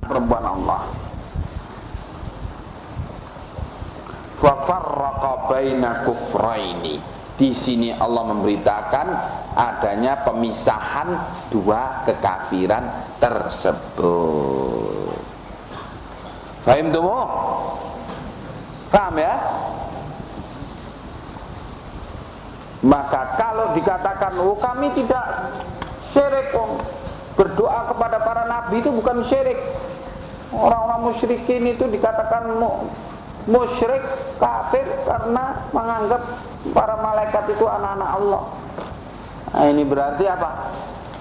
perempuan Allah. Fa farraqa baina kufraini. Di sini Allah memberitakan adanya pemisahan dua kekafiran tersebut. Paham tuh? Paham ya? Maka kalau dikatakan, oh kami tidak syirik, berdoa kepada para nabi itu bukan syirik. Orang-orang musyrikin itu dikatakan musyrik, kafir karena menganggap para malaikat itu anak-anak Allah. Nah, ini berarti apa?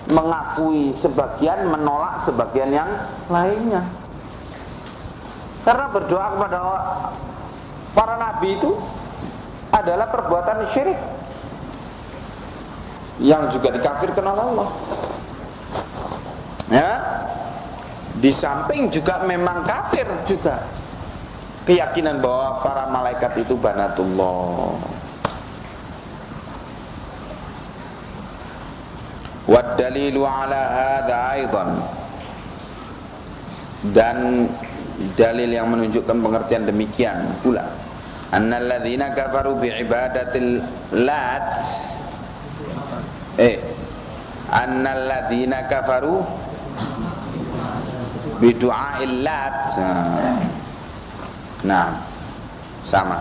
Mengakui sebagian, menolak sebagian yang lainnya. Karena berdoa kepada para nabi itu adalah perbuatan syirik yang juga dikafirkan oleh Allah. Ya, di samping juga memang kafir juga keyakinan bahwa para malaikat itu banatullah. Wad dalilu ala hadza aidan, dan dalil yang menunjukkan pengertian demikian pula, annal ladzina kafaru bi ibadatil lat, annal ladzina kafaru bi du'ail lat. Nah, sama.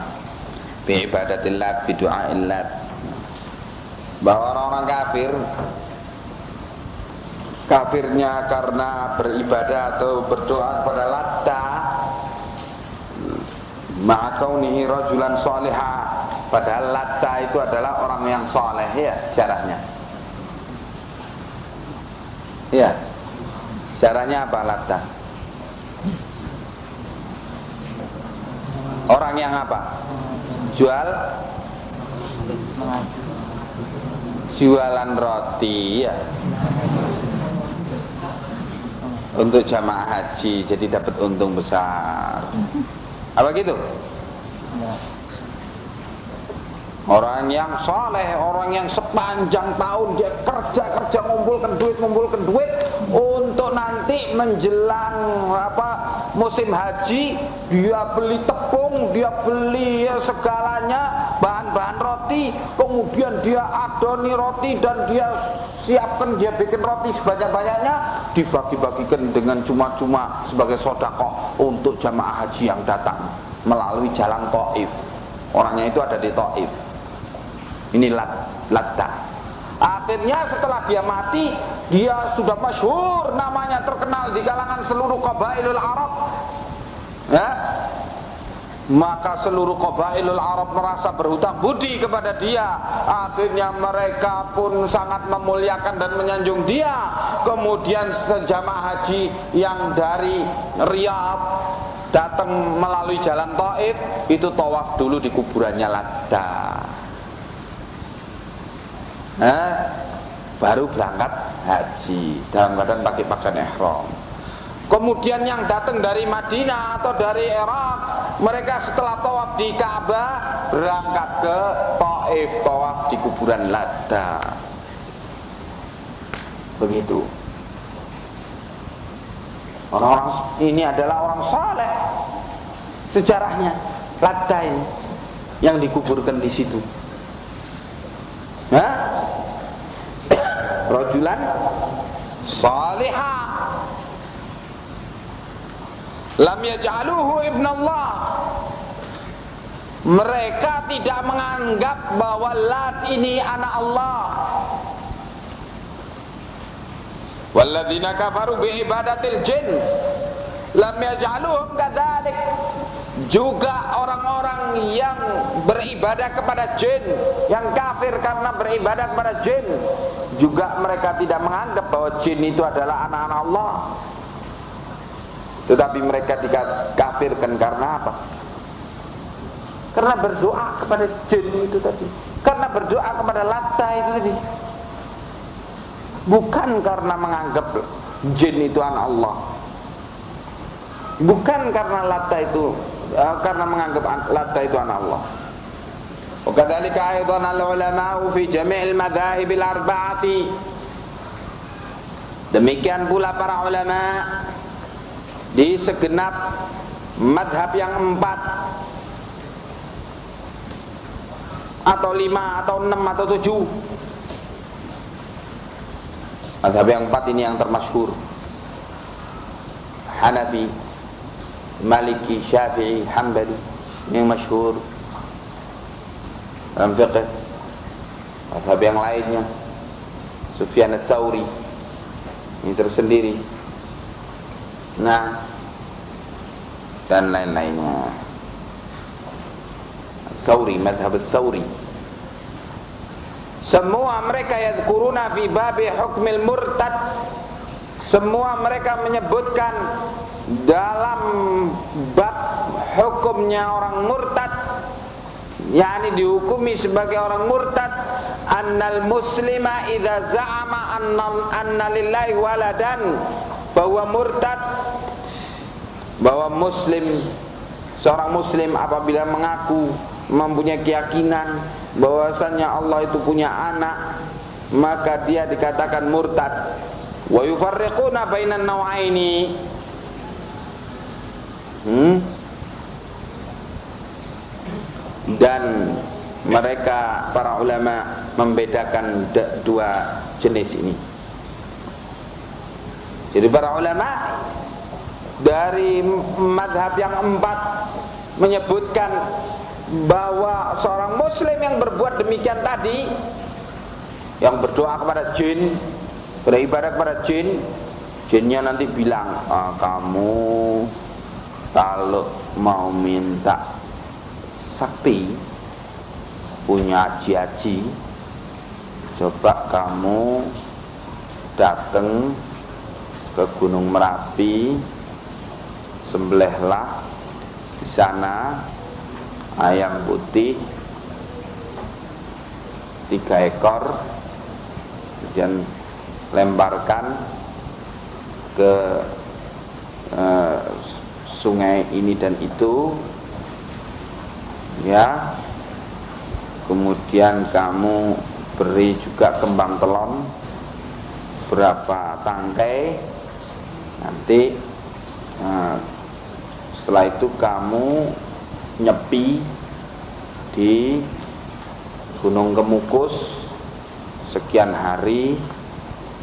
Bi ibadatil lat, bi du'ail lat. Bahwa orang-orang kafirnya karena beribadah atau berdoa kepada Latta, ma'akaunihi rajulan salihah, padahal Latta itu adalah orang yang soleh, ya sejarahnya. Ya, sejarahnya apa Latta? Orang yang apa? Jualan roti, ya, untuk jamaah haji, jadi dapat untung besar. Apa gitu? Orang yang soleh, orang yang sepanjang tahun dia kerja ngumpulkan duit untuk nanti menjelang musim haji, dia beli tepung, dia beli segalanya, bahan-bahan roti, kemudian dia adoni roti dan dia siapkan, dia bikin roti sebanyak-banyaknya, dibagi-bagikan dengan cuma-cuma sebagai sedekah untuk jamaah haji yang datang melalui jalan Taif. Orangnya itu ada di Taif. Ini Latta. Akhirnya setelah dia mati, dia sudah masyhur, namanya terkenal di kalangan seluruh qabailul Arab. Ya? Maka seluruh qabailul Arab merasa berhutang budi kepada dia. Akhirnya mereka pun sangat memuliakan dan menyanjung dia. Kemudian sejamaah haji yang dari Riyadh datang melalui jalan Taif, itu tawaf dulu di kuburannya Latta. Baru berangkat haji dalam keadaan pakai pakaian ihram. Kemudian yang datang dari Madinah atau dari Irak, mereka setelah tawaf di Ka'bah berangkat ke Taif, tawaf di kuburan Latta. Begitu. Orang-orang ini adalah orang saleh. Sejarahnya Latta ini yang dikuburkan di situ. Rajulan salihah lam yaj'aluhu ibn Allah. Mereka tidak menganggap bahwa Lat ini anak Allah. Walladzina kafaru bi ibadatil jin lam yaj'aluhum kadzalik. Juga orang-orang yang beribadah kepada jin, yang kafir karena beribadah kepada jin, juga mereka tidak menganggap bahwa jin itu adalah anak-anak Allah. Tetapi mereka dikafirkan karena apa? Karena berdoa kepada jin itu tadi, karena berdoa kepada Latta itu tadi. Bukan karena menganggap jin itu anak Allah. Bukan karena Latta itu karena menganggap Latta itu anak Allah. وكذلك أيضا العلماء في جميع المذاهب الأربعة. Demikian pula para ulama di segenap madhab yang 4 atau 5 atau 6 atau 7. Madhab yang 4 ini yang termasyhur, Hanafi, Maliki, Syafi'i, Hambali, yang masyhur dalam fiqh. Madhab yang lainnya Sufyan ats-Tsauri, ini tersendiri, nah, dan lain-lainnya. Tsauri, madhab ats-Tsauri, semua mereka yadhkuruna fi babi hukmil murtad, semua mereka menyebutkan dalam bab hukumnya orang murtad, yakni dihukumi sebagai orang murtad, annal muslima idza za'ama anna lillahi waladan, bahwa murtad, bahwa muslim, seorang muslim apabila mengaku mempunyai keyakinan bahwasannya Allah itu punya anak, maka dia dikatakan murtad. Wa yufarriquna bainan naw'aini, dan mereka para ulama membedakan dua jenis ini. Jadi para ulama dari madhab yang 4 menyebutkan bahwa seorang muslim yang berbuat demikian tadi, yang berdoa kepada jin, beribadah kepada jin, jinnya nanti bilang, kamu kalau mau minta sakti, punya haji-haji, coba kamu datang ke Gunung Merapi, sembelihlah di sana ayam putih 3 ekor, kemudian lemparkan ke sungai ini dan itu, ya. Kemudian kamu beri juga kembang telon berapa tangkai, nanti setelah itu kamu nyepi di Gunung Kemukus sekian hari,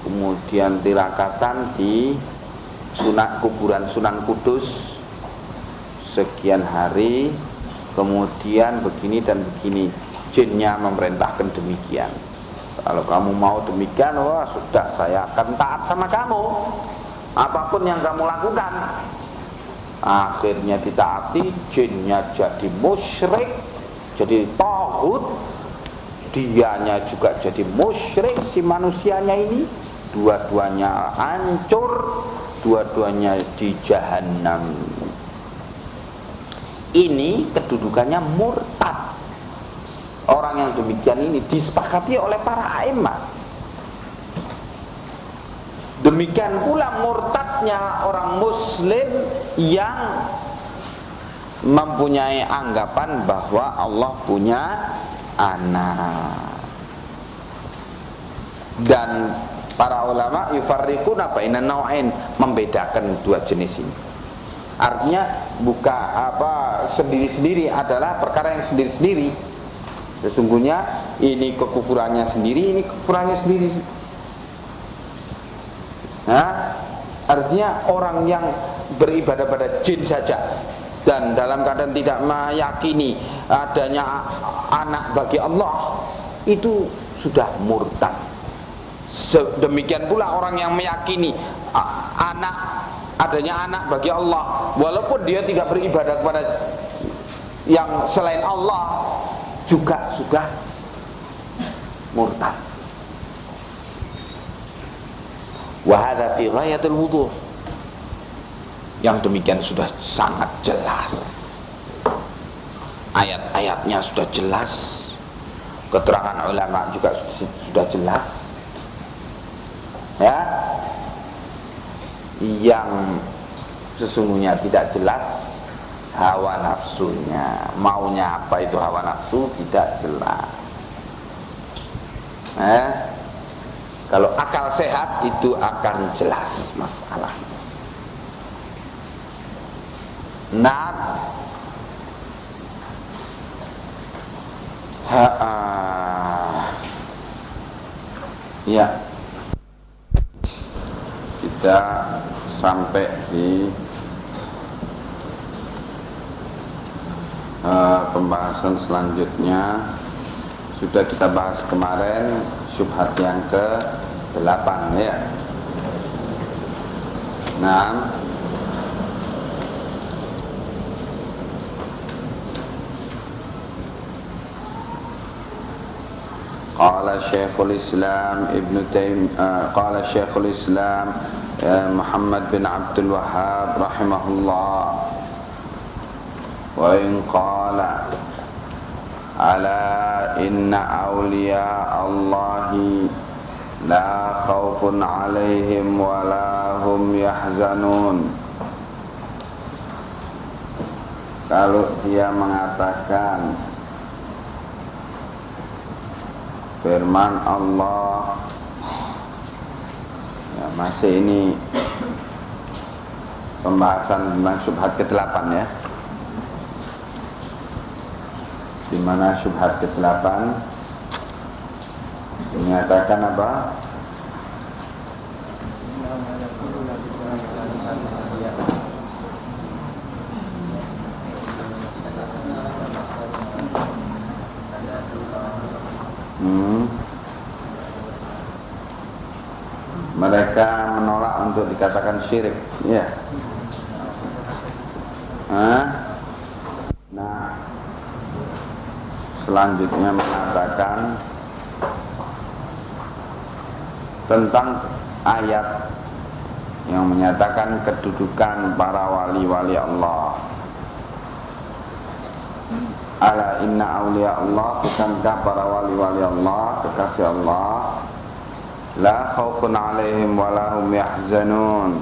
kemudian tirakatan di kuburan Sunan Kudus sekian hari, kemudian begini dan begini. Jinnya memerintahkan demikian. Kalau kamu mau demikian, wah sudah, saya akan taat sama kamu, apapun yang kamu lakukan. Akhirnya ditaati, jinnya jadi musyrik, jadi taghut, dianya juga jadi musyrik, si manusianya ini, dua-duanya hancur, dua-duanya di jahanam. Ini kedudukannya murtad. Orang yang demikian ini disepakati oleh para a'imah. Demikian pula murtadnya orang muslim yang mempunyai anggapan bahwa Allah punya anak. Dan para ulama yufarriquna bainan naw'ain, membedakan dua jenis ini. Artinya sendiri-sendiri adalah perkara yang sendiri-sendiri. Sesungguhnya ini kekufurannya sendiri, ini kekufurannya sendiri. Nah, artinya orang yang beribadah pada jin saja dan dalam keadaan tidak meyakini adanya anak bagi Allah, itu sudah murtad. Demikian pula orang yang meyakini adanya anak bagi Allah, walaupun dia tidak beribadah kepada yang selain Allah, juga sudah murtad. Wa hadza fi ghayatil wuduh. Yang demikian sudah sangat jelas. Ayat-ayatnya sudah jelas. Keterangan ulama juga sudah jelas. Ya. Yang sesungguhnya tidak jelas hawa nafsunya, maunya apa itu hawa nafsu tidak jelas. Kalau akal sehat itu akan jelas masalah. Nah, ya, kita sampai di pembahasan selanjutnya. Sudah kita bahas kemarin syubhat yang ke-8 ya. Nah, qala Syekhul Islam qala Syekhul Islam Muhammad bin Abdul Wahhab rahimahullah, wa in qala ala inna awliya Allahi la khawfun alaihim wa la hum yahzanun. Kalau dia mengatakan firman Allah, ya, masih ini pembahasan tentang syubhat ke-8 ya, di mana syubhat ke-8 menyatakan apa? Mereka menolak untuk dikatakan syirik, ya. Nah, selanjutnya mengatakan tentang ayat yang menyatakan kedudukan para wali-wali Allah. Ala inna awliya Allah, bukankah para wali-wali Allah, kekasih Allah, la khaufun alaihim wa la hum yahzanun,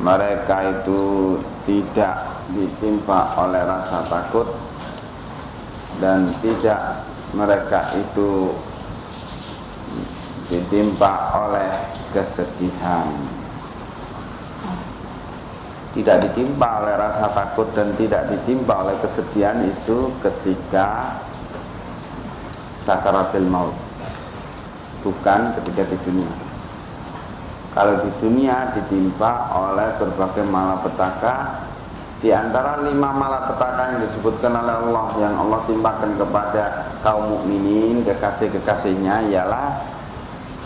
mereka itu tidak ditimpa oleh rasa takut dan tidak mereka itu ditimpa oleh kesedihan. Tidak ditimpa oleh rasa takut dan tidak ditimpa oleh kesedihan itu ketika sakaratul maut, bukan ketika di dunia. Kalau di dunia ditimpa oleh berbagai malapetaka, di antara 5 malapetaka yang disebutkan oleh Allah, yang Allah timpakan kepada kaum mukminin, kekasih-kekasihnya, ialah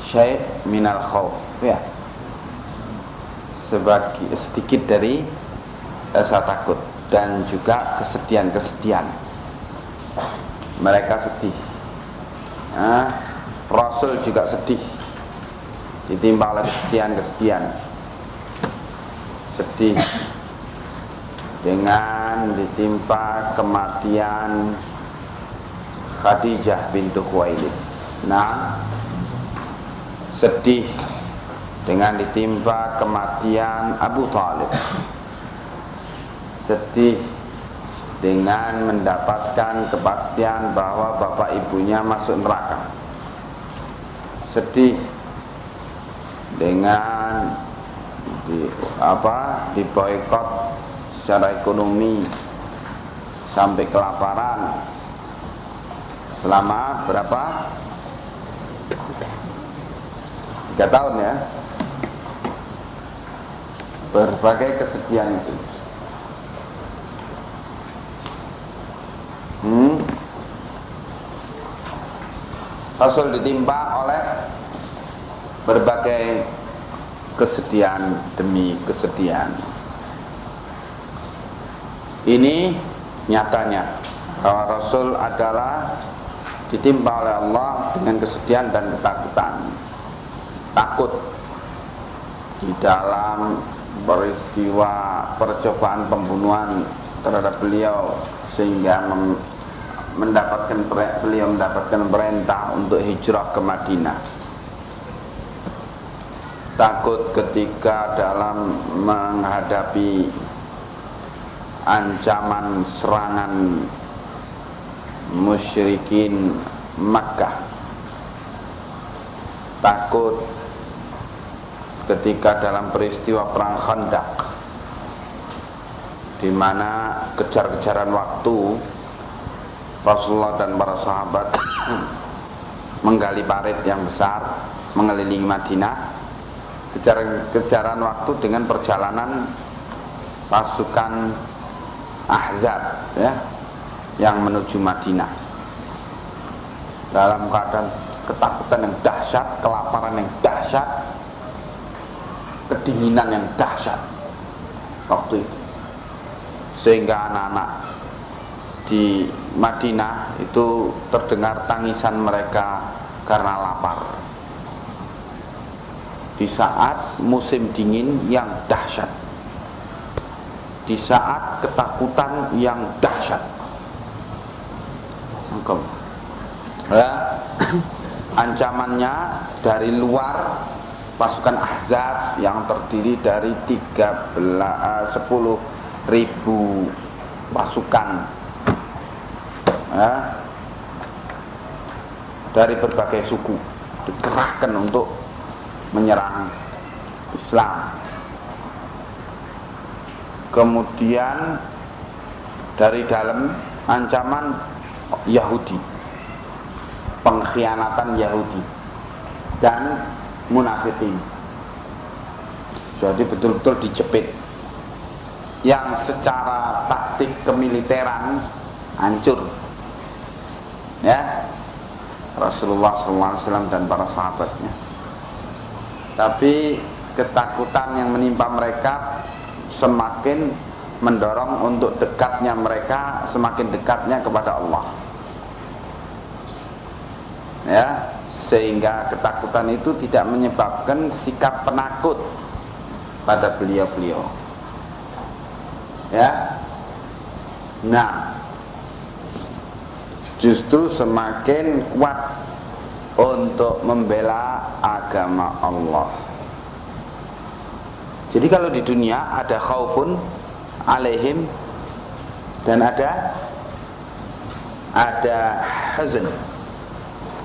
syai' minal khauf, ya, sedikit dari rasa takut dan juga kesedihan-kesedihan. Mereka sedih. Rasul juga sedih, ditimpa oleh kesedihan-kesedihan. Sedih dengan ditimpa kematian Khadijah bintu Khuwailid. Nah, sedih dengan ditimpa kematian Abu Thalib. Sedih dengan mendapatkan kepastian bahwa bapak ibunya masuk neraka. Sedih dengan diboikot secara ekonomi sampai kelaparan selama berapa? 3 tahun ya. Berbagai kesedihan itu. Rasul ditimpa oleh berbagai kesedihan demi kesedihan. Ini nyatanya bahwa Rasul adalah ditimpa oleh Allah dengan kesedihan dan ketakutan. Takut di dalam peristiwa percobaan pembunuhan terhadap beliau, sehingga beliau mendapatkan perintah untuk hijrah ke Madinah. Takut ketika dalam menghadapi ancaman serangan musyrikin Makkah. Takut ketika dalam peristiwa perang Khandaq. di mana kejar-kejaran waktu Rasulullah dan para sahabat menggali parit yang besar mengelilingi Madinah, kejar-kejaran waktu dengan perjalanan pasukan Ahzab ya, yang menuju Madinah dalam keadaan ketakutan yang dahsyat, kelaparan yang dahsyat, kedinginan yang dahsyat waktu itu, sehingga anak-anak di Madinah itu terdengar tangisan mereka karena lapar di saat musim dingin yang dahsyat, di saat ketakutan yang dahsyat. Ya, ancamannya dari luar pasukan Ahzab yang terdiri dari 10.000 pasukan ya, dari berbagai suku dikerahkan untuk menyerang Islam. Kemudian dari dalam ancaman Yahudi, pengkhianatan Yahudi dan munafikin. Jadi betul-betul dijepit, yang secara taktik kemiliteran hancur ya Rasulullah SAW dan para sahabatnya. Tapi ketakutan yang menimpa mereka semakin mendorong untuk dekatnya mereka, semakin dekatnya kepada Allah ya, sehingga ketakutan itu tidak menyebabkan sikap penakut pada beliau-beliau ya. Nah, justru semakin kuat untuk membela agama Allah. Jadi kalau di dunia ada khaufun alaihim dan ada hazan,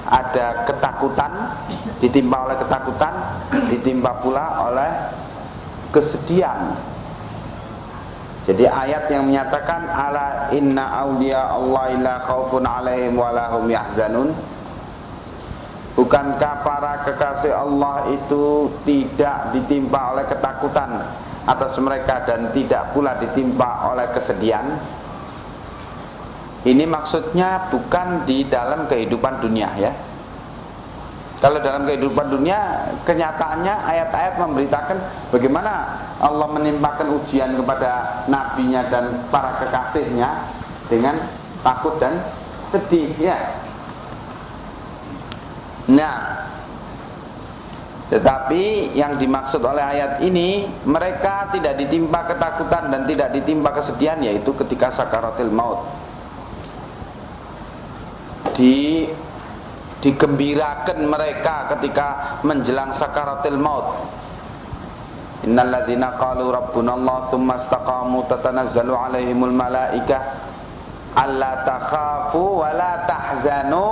ada ketakutan, ditimpa oleh ketakutan, ditimpa pula oleh kesedihan. Jadi ayat yang menyatakan ala inna awliya Allah la khaufun alaihim wa lahum yahzanun, bukankah para kekasih Allah itu tidak ditimpa oleh ketakutan atas mereka dan tidak pula ditimpa oleh kesedihan? Ini maksudnya bukan di dalam kehidupan dunia ya. Kalau dalam kehidupan dunia, kenyataannya ayat-ayat memberitakan bagaimana Allah menimpakan ujian kepada nabinya dan para kekasihnya dengan takut dan sedih ya. Nah, tetapi yang dimaksud oleh ayat ini, mereka tidak ditimpa ketakutan dan tidak ditimpa kesedihan, yaitu ketika sakaratil maut. Digembirakan mereka ketika menjelang sakaratil maut. Innal ladzina qalu rabbunallah tsumma istaqamu tatanazzalu alaihimul malaikah alla takhafu wa la tahzanu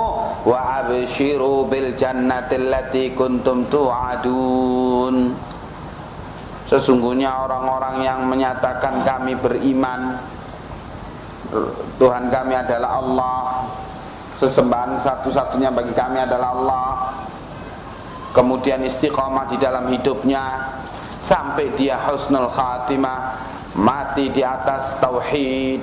wa abshiru bil jannati allati kuntum tu'adun. Sesungguhnya orang-orang yang menyatakan kami beriman, Tuhan kami adalah Allah, sesembahan satu-satunya bagi kami adalah Allah, kemudian istiqamah di dalam hidupnya sampai dia husnul khatimah, mati di atas tauhid.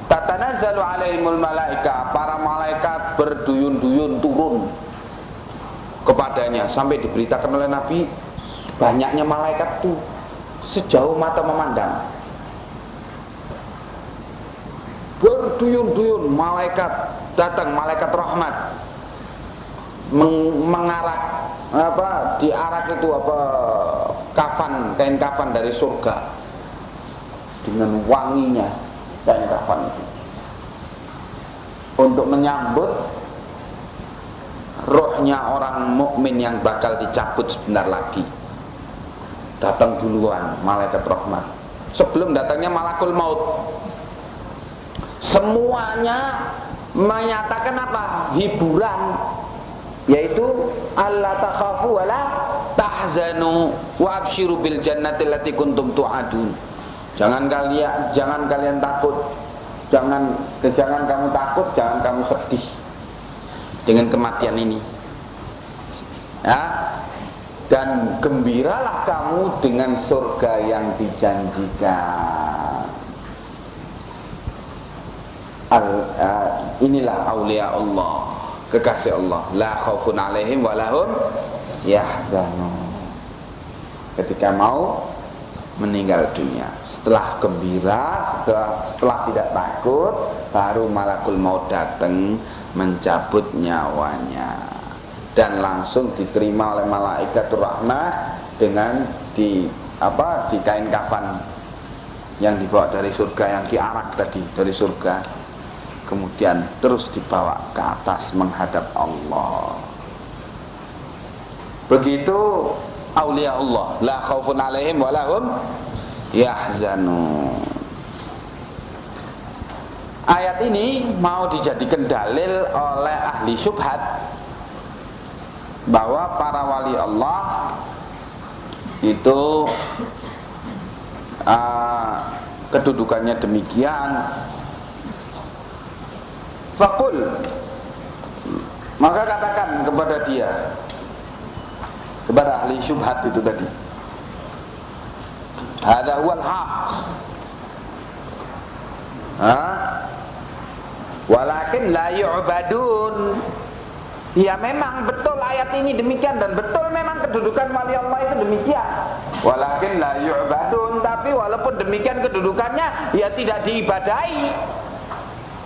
Tatanazzalu alaihimul malaika, para malaikat berduyun-duyun turun kepadanya, sampai diberitakan oleh Nabi banyaknya malaikat tuh sejauh mata memandang. Berduyun-duyun malaikat datang, malaikat rahmat mengarak diarak itu kafan, kain kafan dari surga dengan wanginya kain kafan itu untuk menyambut rohnya orang mukmin yang bakal dicabut sebentar lagi. Datang duluan malaikat rahmat sebelum datangnya malakul maut. Semuanya menyatakan apa? Hiburan, yaitu alla takhafu wa la tahzanu wa abshiru bil jannati allati kuntum tu'adun. Jangan kalian takut, jangan kamu takut, jangan kamu sedih dengan kematian ini. Ya, dan gembiralah kamu dengan surga yang dijanjikan. Inilah aulia Allah, kekasih Allah. La khaufun alaihim walahum yahzanun. Ketika mau meninggal dunia, setelah gembira, setelah tidak takut, baru malakul maut datang mencabut nyawanya, dan langsung diterima oleh malaikatur rahmah dengan di kain kafan yang dibawa dari surga, yang diarak tadi dari surga, kemudian terus dibawa ke atas menghadap Allah. Begitu aulia Allah, la khaufun alaihim walahum yahzanun. Ayat ini mau dijadikan dalil oleh ahli syubhat bahwa para wali Allah itu kedudukannya demikian. Faqul, maka katakan kepada dia, kepada ahli syubhat itu tadi, hadza huwal haq, walakin la yu'badun. Ya memang betul ayat ini demikian, dan betul memang kedudukan wali Allah itu demikian. Walakin la yu'badun, tapi walaupun demikian kedudukannya ya tidak diibadahi.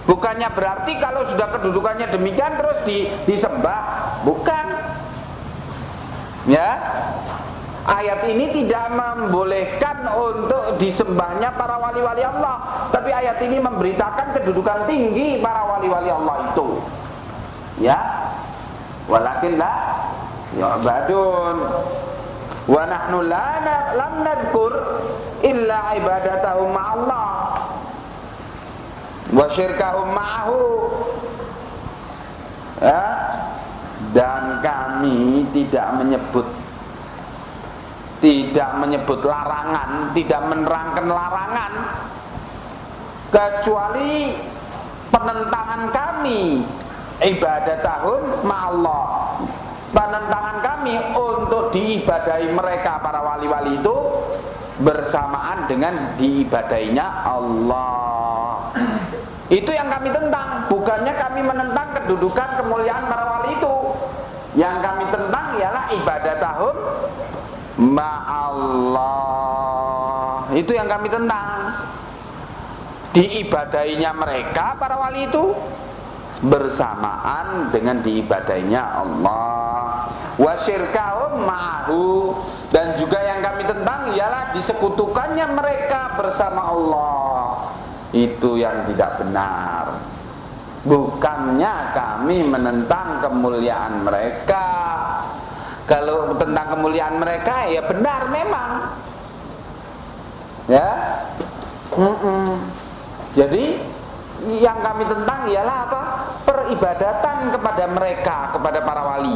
Bukannya berarti kalau sudah kedudukannya demikian terus disembah, bukan. Ya, ayat ini tidak membolehkan untuk disembahnya para wali-wali Allah, tapi ayat ini memberitakan kedudukan tinggi para wali-wali Allah itu. Ya, walakin la yu'badun wa nahnu lam nadhkur illa ibadatahum ma'allah wa syirkahum ma'ahu. Ya, dan kami tidak menyebut larangan, tidak menerangkan larangan, kecuali penentangan kami ibadatahum ma'allah, penentangan kami untuk diibadahi mereka para wali-wali itu bersamaan dengan diibadahinya Allah. Itu yang kami tentang, bukannya kami menentang kedudukan kemuliaan para wali itu. Yang kami tentang ialah ibadatahum ma'allah. Itu yang kami tentang, diibadahinya mereka para wali itu bersamaan dengan diibadahinya Allah. Wa syirkahum ma'ahu, dan juga yang kami tentang ialah disekutukannya mereka bersama Allah. Itu yang tidak benar. Bukannya kami menentang kemuliaan mereka. Kalau tentang kemuliaan mereka ya benar memang. Ya. Jadi yang kami tentang ialah apa? Peribadatan kepada mereka, kepada para wali.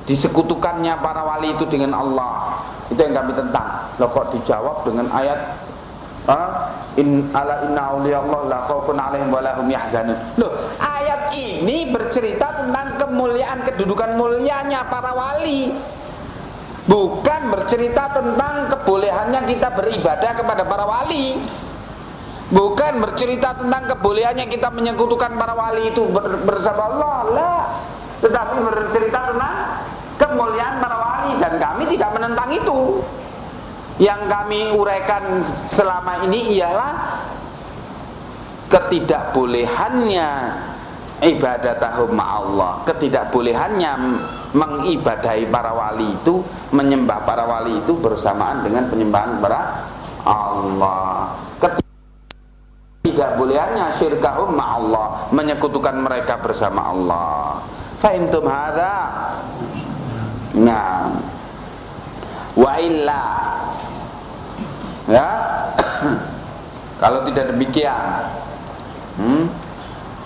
Disekutukannya para wali itu dengan Allah. Itu yang kami tentang. Loh kok dijawab dengan ayat inna awliya Allah la khaufun alaihim wa lahum yahzanun. Loh, ayat ini bercerita tentang kemuliaan, kedudukan mulianya para wali, bukan bercerita tentang kebolehannya kita beribadah kepada para wali, bukan bercerita tentang kebolehannya kita menyekutukan para wali itu bersama Allah, lah. Tetapi bercerita tentang kemuliaan para wali, dan kami tidak menentang itu. Yang kami uraikan selama ini ialah ketidakbolehannya ibadatahum ma'allah, ketidakbolehannya mengibadahi para wali itu, menyembah para wali itu bersamaan dengan penyembahan kepada Allah. Ketidakbolehannya syirkahum ma'allah, menyekutukan mereka bersama Allah. Fahimtum hadza? Nah, wa illa, ya, kalau tidak demikian,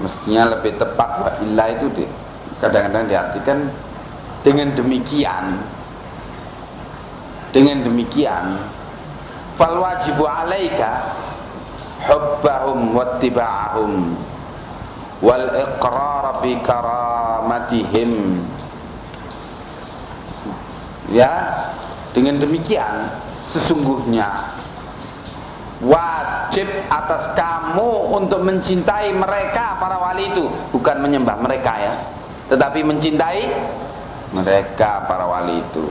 mestinya lebih tepat wa illa itu kadang-kadang diartikan dengan demikian. Dengan demikian, fal wajibu 'alaika hubbahum wattiba'ahum wal iqrar bi karamatihim. Ya, dengan demikian sesungguhnya wajib atas kamu untuk mencintai mereka, para wali itu, bukan menyembah mereka ya, tetapi mencintai mereka, para wali itu.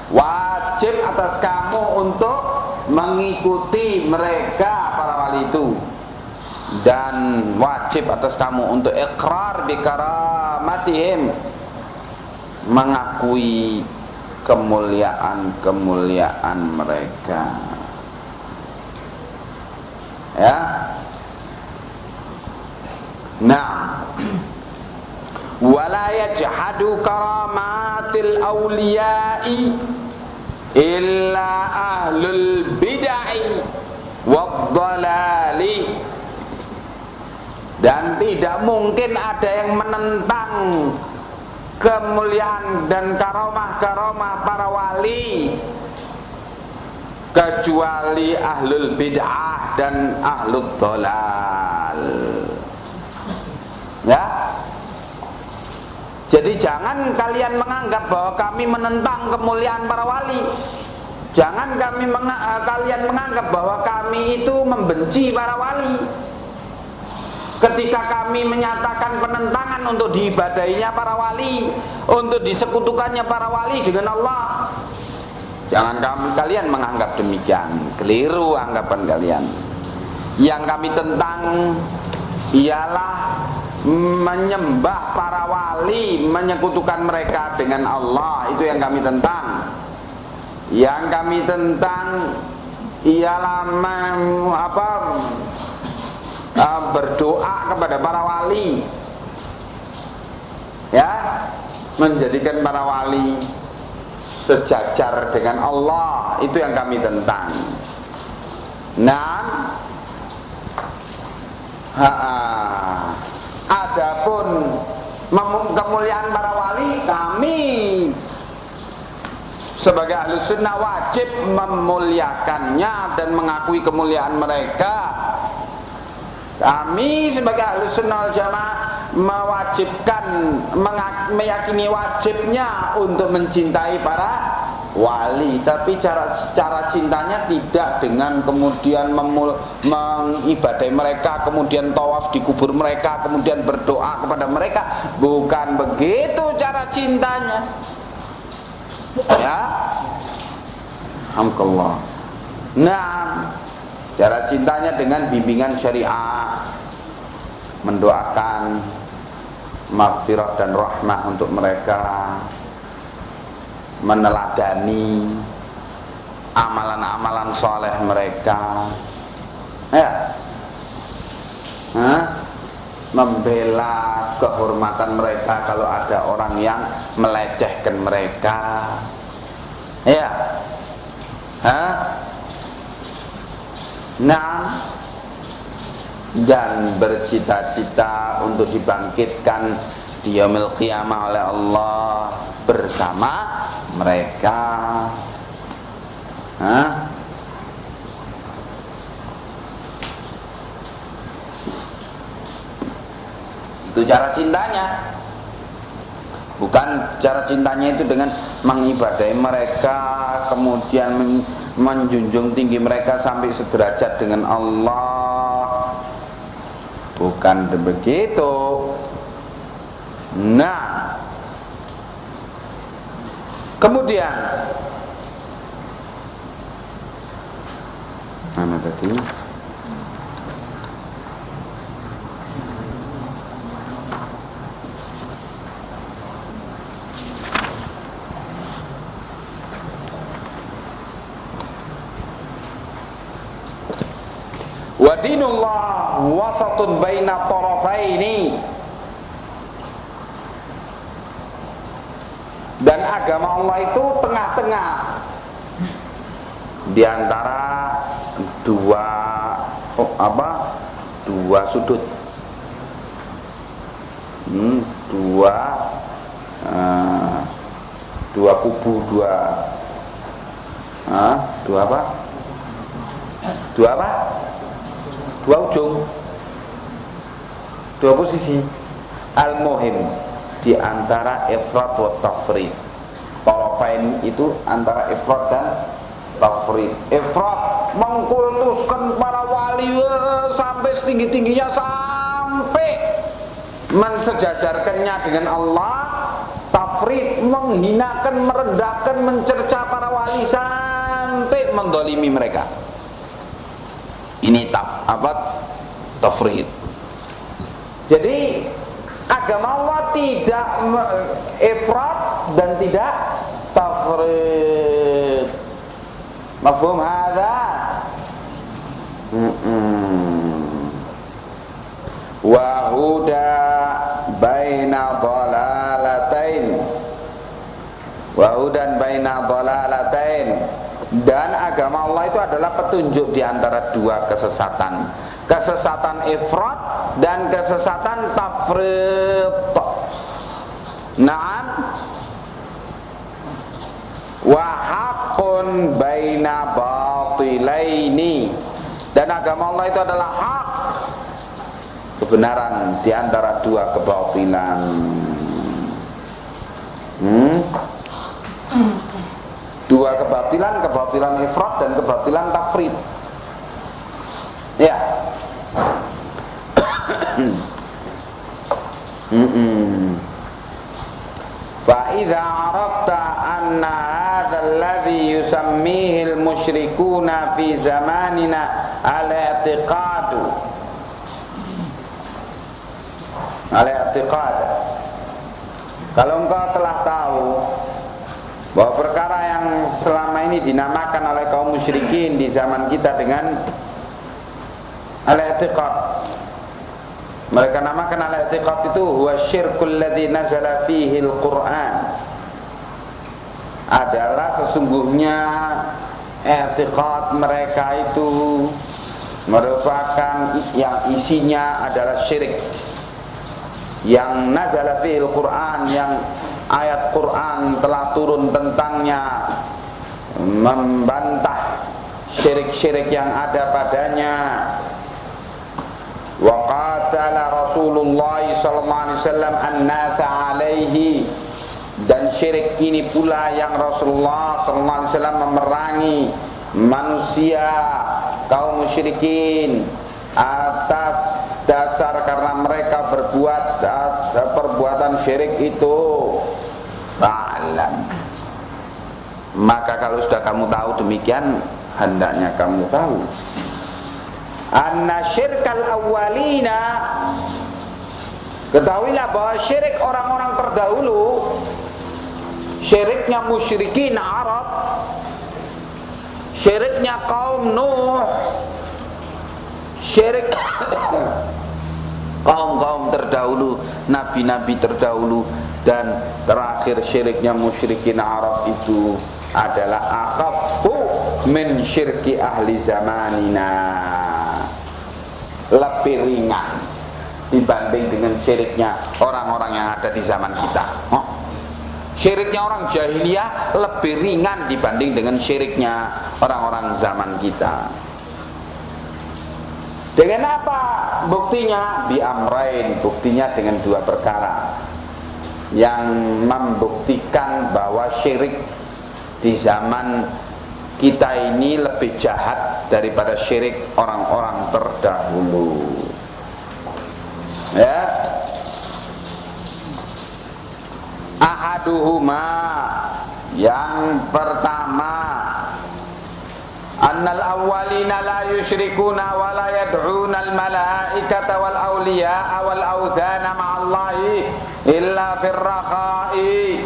Wajib atas kamu untuk mengikuti mereka, para wali itu, dan wajib atas kamu untuk iqrar bi karamatihim, mengakui kemuliaan-kemuliaan mereka. Ya. Nah, wala yajhadu karamatil awliya'i illa ahlul bid'ah wad-dhalali. Dan tidak mungkin ada yang menentang kemuliaan dan karamah-karamah para wali kecuali ahlul bid'ah dan ahlul dhalal. Ya. Jadi jangan kalian menganggap bahwa kami menentang kemuliaan para wali. Jangan kalian menganggap bahwa kami itu membenci para wali. Ketika kami menyatakan penentangan untuk diibadahinya para wali, untuk disekutukannya para wali dengan Allah, jangan kalian menganggap demikian. Keliru anggapan kalian. Yang kami tentang ialah menyembah para wali, menyekutukan mereka dengan Allah. Itu yang kami tentang. Yang kami tentang ialah berdoa kepada para wali, ya, menjadikan para wali sejajar dengan Allah. Itu yang kami tentang. Nah, adapun kemuliaan para wali, kami sebagai ahlu sunnah wajib memuliakannya dan mengakui kemuliaan mereka. Kami sebagai ahlu sunnah wal jamaah meyakini wajibnya untuk mencintai para wali, tapi cara cintanya tidak dengan kemudian mengibadahi mereka, kemudian tawaf di kubur mereka, kemudian berdoa kepada mereka. Bukan begitu cara cintanya. Ya, alhamdulillah. Nah, cara cintanya dengan bimbingan syariah, mendoakan maghfirah dan rahmah untuk mereka, meneladani amalan-amalan soleh mereka, ya, membela kehormatan mereka kalau ada orang yang melecehkan mereka, ya, nah, dan bercita-cita untuk dibangkitkan di yaumil qiyamah oleh Allah bersama mereka. Itu cara cintanya. Bukan cara cintanya itu dengan mengibadahi mereka, kemudian menjunjung tinggi mereka sampai sederajat dengan Allah. Bukan begitu. Nah, kemudian mana tadi? Wa dinullah wasatun baina tarafaini, dan agama Allah itu tengah-tengah di antara dua sudut, dua kubu, dua apa? Dua apa? Dua ujung, dua posisi. Al-muhim di antara ifrat wa tafrid. Tarafain itu antara ifrat dan tafrid. Ifrat mengkultuskan para wali sampai setinggi-tingginya, sampai mensejajarkannya dengan Allah. Tafrid menghinakan, merendahkan, mencerca para wali sampai mendolimi mereka. Ini tafrid. Jadi agama Allah tidak ifrat dan tidak tafrid. Mafhum hadza? Wa huda baina dhalalatain. Wa hudan baina dhalalatain. Dan agama Allah itu adalah petunjuk di antara dua kesesatan. Kesesatan ifrat dan kesesatan tafrid. Naam. Wa haqqun baina batilaini. Dan agama Allah itu adalah hak, kebenaran di antara dua kebatilan. Dua kebatilan, kebatilan ifrat dan kebatilan tafrid. Ya. Fa idza arafta anna hadha alladhi yusammihi al-musyrikuna fi zamanina al-i'tiqad. Kalau engkau telah tahu bahwa perkara yang selama ini dinamakan oleh kaum musyrikin di zaman kita dengan al-i'tiqad, mereka namakan al-i'tiqad itu huwa syirkul ladzi nazala fihi al-Qur'an, adalah sesungguhnya i'tiqad mereka itu merupakan yang isinya adalah syirik, yang nazala fihi al-Qur'an, yang ayat Quran telah turun tentangnya, membantah syirik-syirik yang ada padanya. Wa qatala Rasulullah sallallahu alaihi wasallam an-nasa alaihi, dan syirik ini pula yang Rasulullah sallallahu alaihi wasallam memerangi manusia kaum musyrikin atas dasar karena mereka berbuat perbuatan syirik itu. Ba'alam. Maka kalau sudah kamu tahu demikian, hendaknya kamu tahu anna syirkal awwalina, ketahuilah bahwa syirik orang-orang terdahulu, syiriknya musyrikin Arab, syiriknya kaum Nuh, syirik kaum-kaum terdahulu, nabi-nabi terdahulu, dan terakhir syiriknya musyrikin Arab itu adalah akhaffu min syirki ahli zamanina, lebih ringan dibanding dengan syiriknya orang-orang yang ada di zaman kita. Syiriknya orang jahiliyah lebih ringan dibanding dengan syiriknya orang-orang zaman kita. Dengan apa buktinya? Bi amrain, buktinya dengan dua perkara yang membuktikan bahwa syirik di zaman kita ini lebih jahat daripada syirik orang-orang terdahulu. Ya. Ahaduhuma, yang pertama, annal awwalina la yusyrikuna wa la yad'una al malaikata wal awliya wal awthana ma'allahi illa firraqai,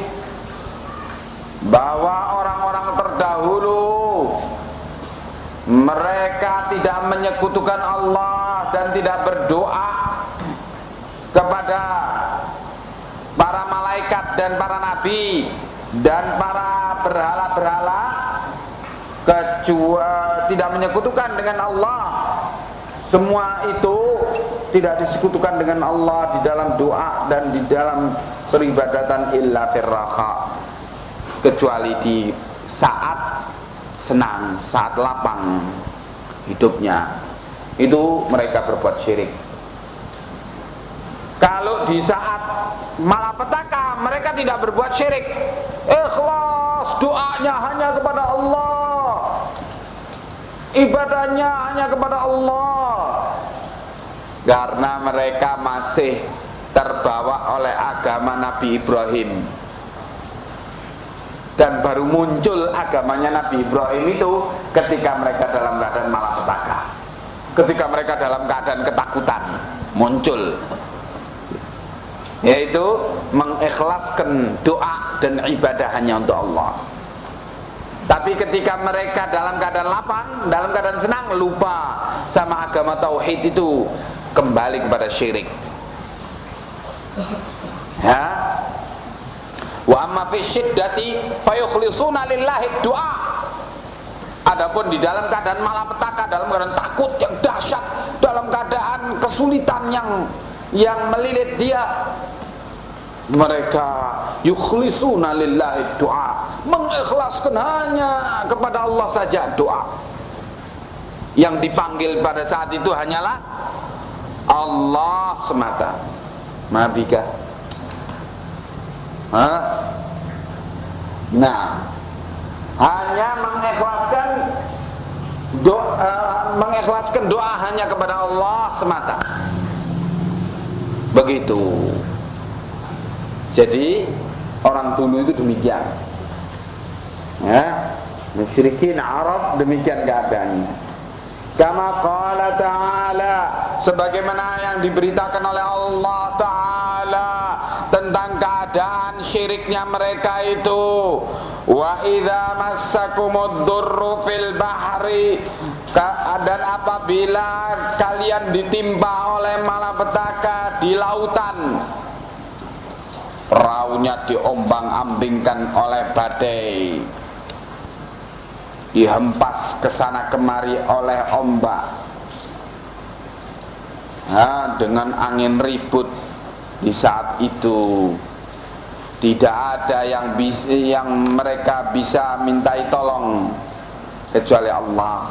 bahwa orang-orang terdahulu mereka tidak menyekutukan Allah dan tidak berdoa kepada para malaikat dan para nabi dan para berhala-berhala, kecuali tidak menyekutukan dengan Allah. Semua itu tidak disekutukan dengan Allah di dalam doa dan di dalam peribadatan illa firraha, kecuali di saat senang, saat lapang. hidupnya. Itu mereka berbuat syirik. Kalau di saat malapetaka mereka tidak berbuat syirik, ikhlas, doanya hanya kepada Allah, ibadahnya hanya kepada Allah, karena mereka masih terbawa oleh agama Nabi Ibrahim. Dan baru muncul agamanya Nabi Ibrahim itu ketika mereka dalam keadaan malapetaka, ketika mereka dalam keadaan ketakutan muncul, yaitu mengikhlaskan doa dan ibadah hanya untuk Allah. Tapi ketika mereka dalam keadaan lapang, dalam keadaan senang, lupa sama agama tauhid itu, kembali kepada syirik. Ya. Wa amma fi syiddati fayukhlisuna lillahi du'a. Adapun di dalam keadaan malapetaka, dalam keadaan takut yang dahsyat, dalam keadaan kesulitan yang melilit dia, mereka yukhlisuna lillahi du'a, mengikhlaskan hanya kepada Allah saja doa. Yang dipanggil pada saat itu hanyalah Allah semata. Mabika. Nah, hanya mengikhlaskan doa hanya kepada Allah semata. Begitu. Jadi orang dulu itu demikian. Ya, musyrikin Arab demikian keadaannya. Kama qala ta'ala, sebagaimana yang diberitakan oleh Allah Ta'ala tentang keadaan syiriknya mereka itu. Wa idza massakumud durru fil bahri, dan apabila kalian ditimpa oleh malapetaka di lautan, perahunya diombang-ambingkan oleh badai, dihempas ke sana kemari oleh ombak, dengan angin ribut. Di saat itu tidak ada yang mereka bisa mintai tolong kecuali Allah.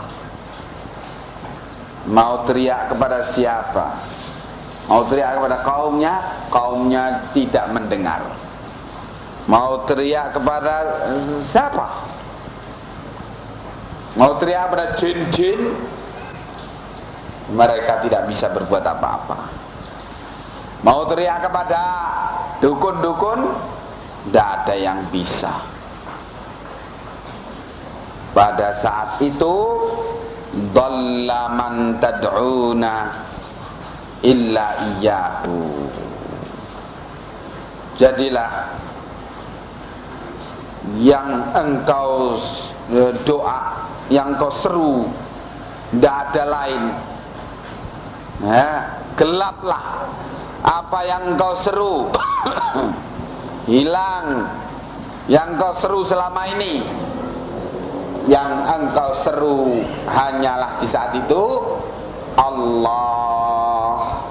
Mau teriak kepada siapa? Mau teriak kepada kaumnya tidak mendengar. Mau teriak kepada siapa? Mau teriak kepada jin-jin, mereka tidak bisa berbuat apa-apa. Mau teriak kepada dukun-dukun, tidak ada yang bisa. Pada saat itu, dhalla man tad'una illa iyyahu. Jadilah yang engkau doa, yang kau seru, tidak ada lain. Gelaplah apa yang engkau seru, hilang yang engkau seru selama ini. Yang engkau seru hanyalah di saat itu Allah.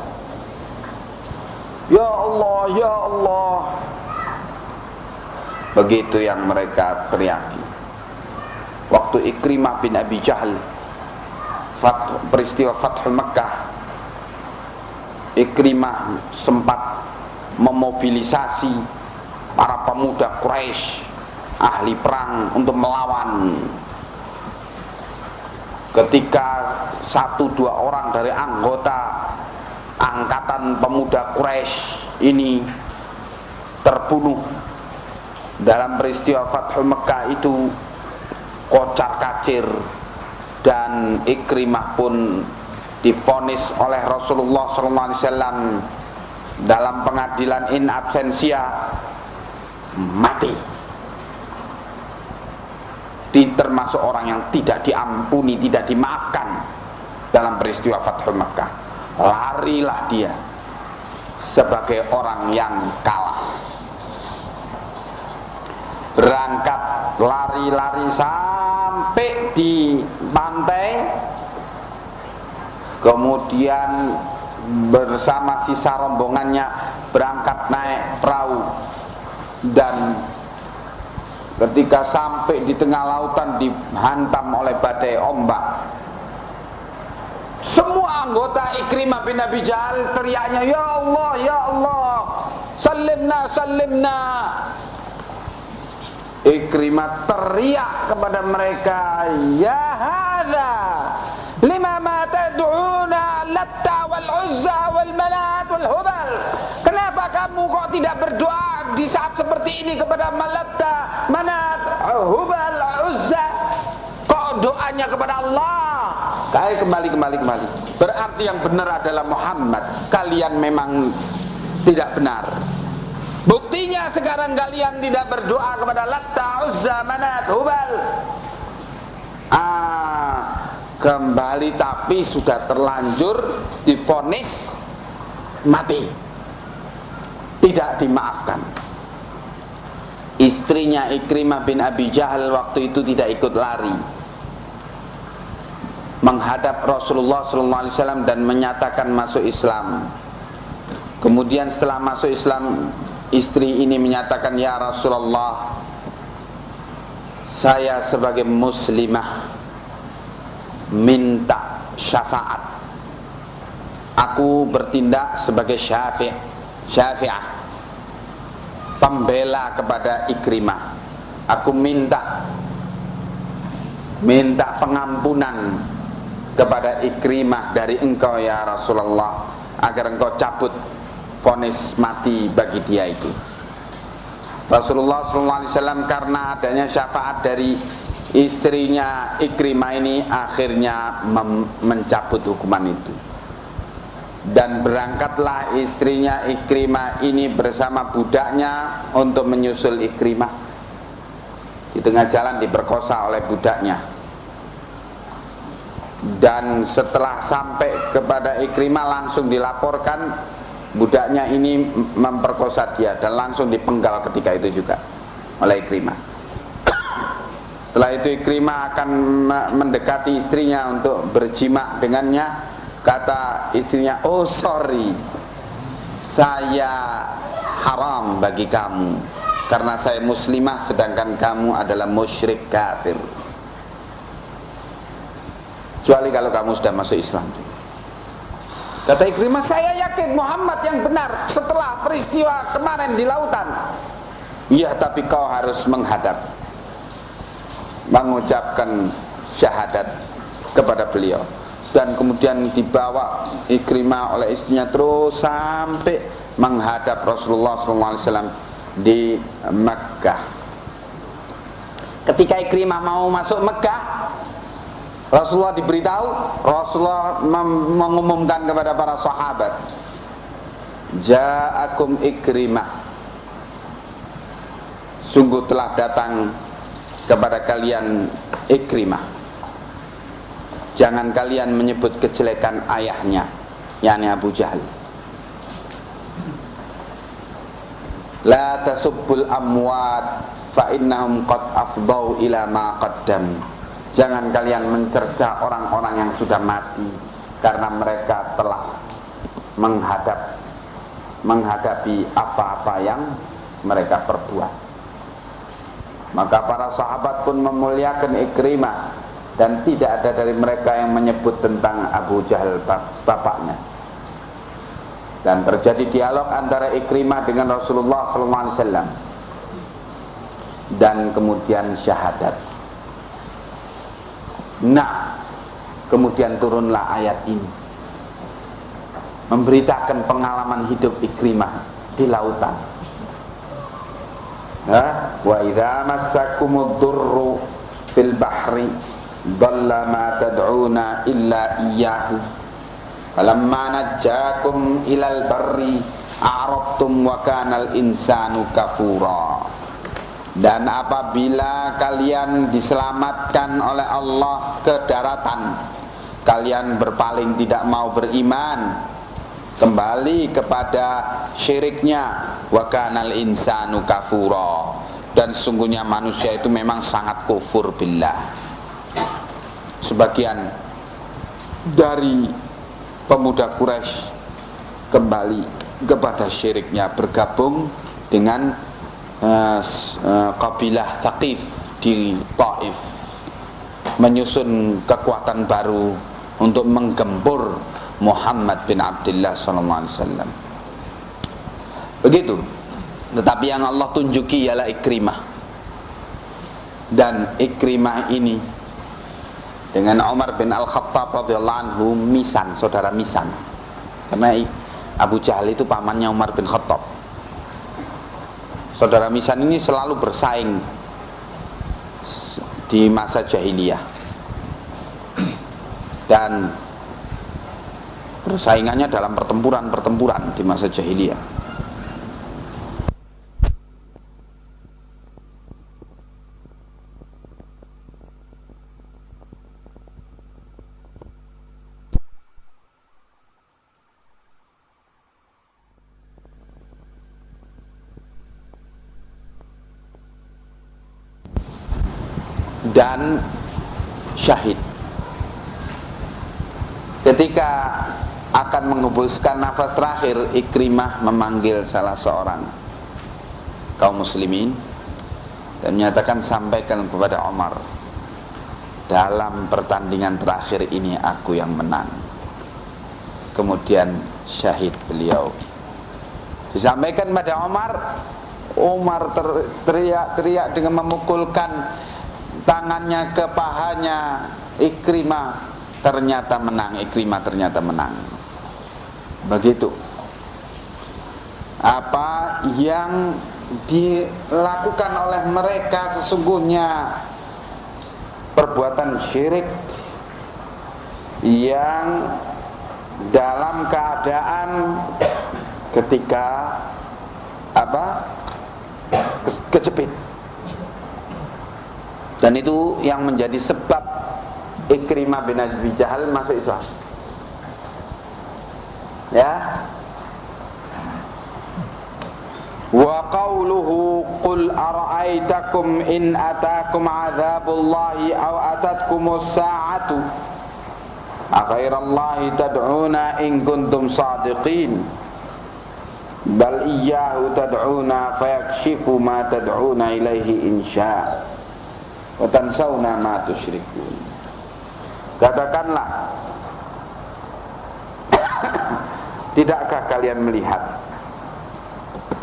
Ya Allah, ya Allah. Begitu yang mereka teriaki. Waktu Ikrimah bin Abi Jahal, peristiwa Fathu Makkah, Ikrimah sempat memobilisasi para pemuda Quraisy, ahli perang, untuk melawan. Ketika 1-2 orang dari anggota angkatan pemuda Quraisy ini terbunuh dalam peristiwa Fathu Makkah itu, kocar-kacir, dan Ikrimah pun divonis oleh Rasulullah SAW dalam pengadilan in absentia mati. Termasuk orang yang tidak diampuni, tidak dimaafkan dalam peristiwa Fathu Makkah. Larilah dia sebagai orang yang kalah. Berangkat lari-lari sampai di pantai, kemudian bersama sisa rombongannya berangkat naik perahu, dan ketika sampai di tengah lautan dihantam oleh badai ombak. anggota Ikrimah bin Abi Jahal teriaknya, ya Allah, salimna, salimna. Ikrimah teriak kepada mereka, ya hadza lima ma tad'una Latta wal Uzza wal Manat wal Hubal. Kenapa kamu kok tidak berdoa di saat seperti ini kepada Latta, Manat, Hubal, Uzza? Kok doanya kepada Allah? Kembali. Berarti yang benar adalah Muhammad. Kalian memang tidak benar. Buktinya sekarang kalian tidak berdoa kepada Latta, Uzza, Manat, Hubal. Kembali, tapi sudah terlanjur divonis mati, tidak dimaafkan. Istrinya Ikrimah bin Abi Jahal waktu itu tidak ikut lari, menghadap Rasulullah SAW dan menyatakan masuk Islam. Kemudian setelah masuk Islam, istri ini menyatakan, ya Rasulullah, saya sebagai muslimah minta syafaat. Aku bertindak sebagai syafi'ah, pembela kepada Ikrimah. Aku minta pengampunan kepada Ikrimah dari engkau ya Rasulullah, agar engkau cabut vonis mati bagi dia itu. Rasulullah SAW karena adanya syafaat dari istrinya Ikrimah ini akhirnya mencabut hukuman itu. Dan berangkatlah istrinya Ikrimah ini bersama budaknya untuk menyusul Ikrimah. Di tengah jalan diperkosa oleh budaknya. Dan setelah sampai kepada Ikrimah langsung dilaporkan budaknya ini memperkosa dia, dan langsung dipenggal ketika itu juga oleh Ikrimah. Setelah itu Ikrimah akan mendekati istrinya untuk berjima dengannya. Kata istrinya, oh sorry, saya haram bagi kamu karena saya muslimah sedangkan kamu adalah musyrik kafir, kecuali kalau kamu sudah masuk Islam. Kata Ikrimah, saya yakin Muhammad yang benar setelah peristiwa kemarin di lautan. Iya, tapi kau harus mengucapkan syahadat kepada beliau. Dan kemudian dibawa Ikrimah oleh istrinya terus sampai menghadap Rasulullah SAW di Mekkah. Ketika Ikrimah mau masuk Mekkah, Rasulullah diberitahu, Rasulullah mengumumkan kepada para sahabat, ja'akum Ikrimah, sungguh telah datang kepada kalian Ikrimah. Jangan kalian menyebut kejelekan ayahnya, yakni Abu Jahal. La tasubbul amwat fa innahum qad afdau ila ma qaddam. Jangan kalian mencerca orang-orang yang sudah mati, karena mereka telah menghadapi apa-apa yang mereka perbuat. Maka para sahabat pun memuliakan Ikrimah, dan tidak ada dari mereka yang menyebut tentang Abu Jahal bapaknya. Dan terjadi dialog antara Ikrimah dengan Rasulullah SAW, dan kemudian syahadat. Nah, kemudian turunlah ayat ini memberitakan pengalaman hidup Ikrimah di lautan. Wa idza massakumud durru fil bahri dhalla ma tad'una illa iyyahu falamma najjakum ilal barri a'rabtum wa kanal insanu kafura. Dan apabila kalian diselamatkan oleh Allah ke daratan, kalian berpaling tidak mau beriman, kembali kepada syiriknya, wa kanal insanu kafura, dan sungguhnya manusia itu memang sangat kufur billah. Sebagian dari pemuda Quraisy kembali kepada syiriknya, bergabung dengan kabilah Thaqif di Taif, menyusun kekuatan baru untuk menggempur Muhammad bin Abdullah sallallahu alaihi wasallam. Begitu. Tetapi yang Allah tunjuki ialah Ikrimah. Dan Ikrimah ini dengan Umar bin Al-Khattab radhiyallahu anhu misan, saudara misan. Karena Abu Jahal itu pamannya Umar bin Khattab. Saudara misan ini selalu bersaing di masa jahiliyah. Dan persaingannya dalam pertempuran di masa jahiliyah. Dan syahid. Ketika akan menghembuskan nafas terakhir, Ikrimah memanggil salah seorang kaum muslimin dan menyatakan, sampaikan kepada Umar, dalam pertandingan terakhir ini aku yang menang. Kemudian syahid beliau. Disampaikan pada Umar, Umar teriak-teriak dengan memukulkan tangannya ke pahanya Ikrimah. Ternyata menang, Ikrimah ternyata menang. Begitu. Apa yang dilakukan oleh mereka sesungguhnya perbuatan syirik yang dalam keadaan ketika kejepit. Dan itu yang menjadi sebab Ikrimah bin Abi Jahal masuk Islam. Ya. Wa qawluhu qul ara'aitakum in atakum 'adzabullahi aw atatkumus sa'atu aghairallahi tad'una in kuntum shadiqin bal iyyahu tad'una fayakshifu ma tad'una ilaihi insya wa tansawna ma tusyrikun. Katakanlah, tidakkah kalian melihat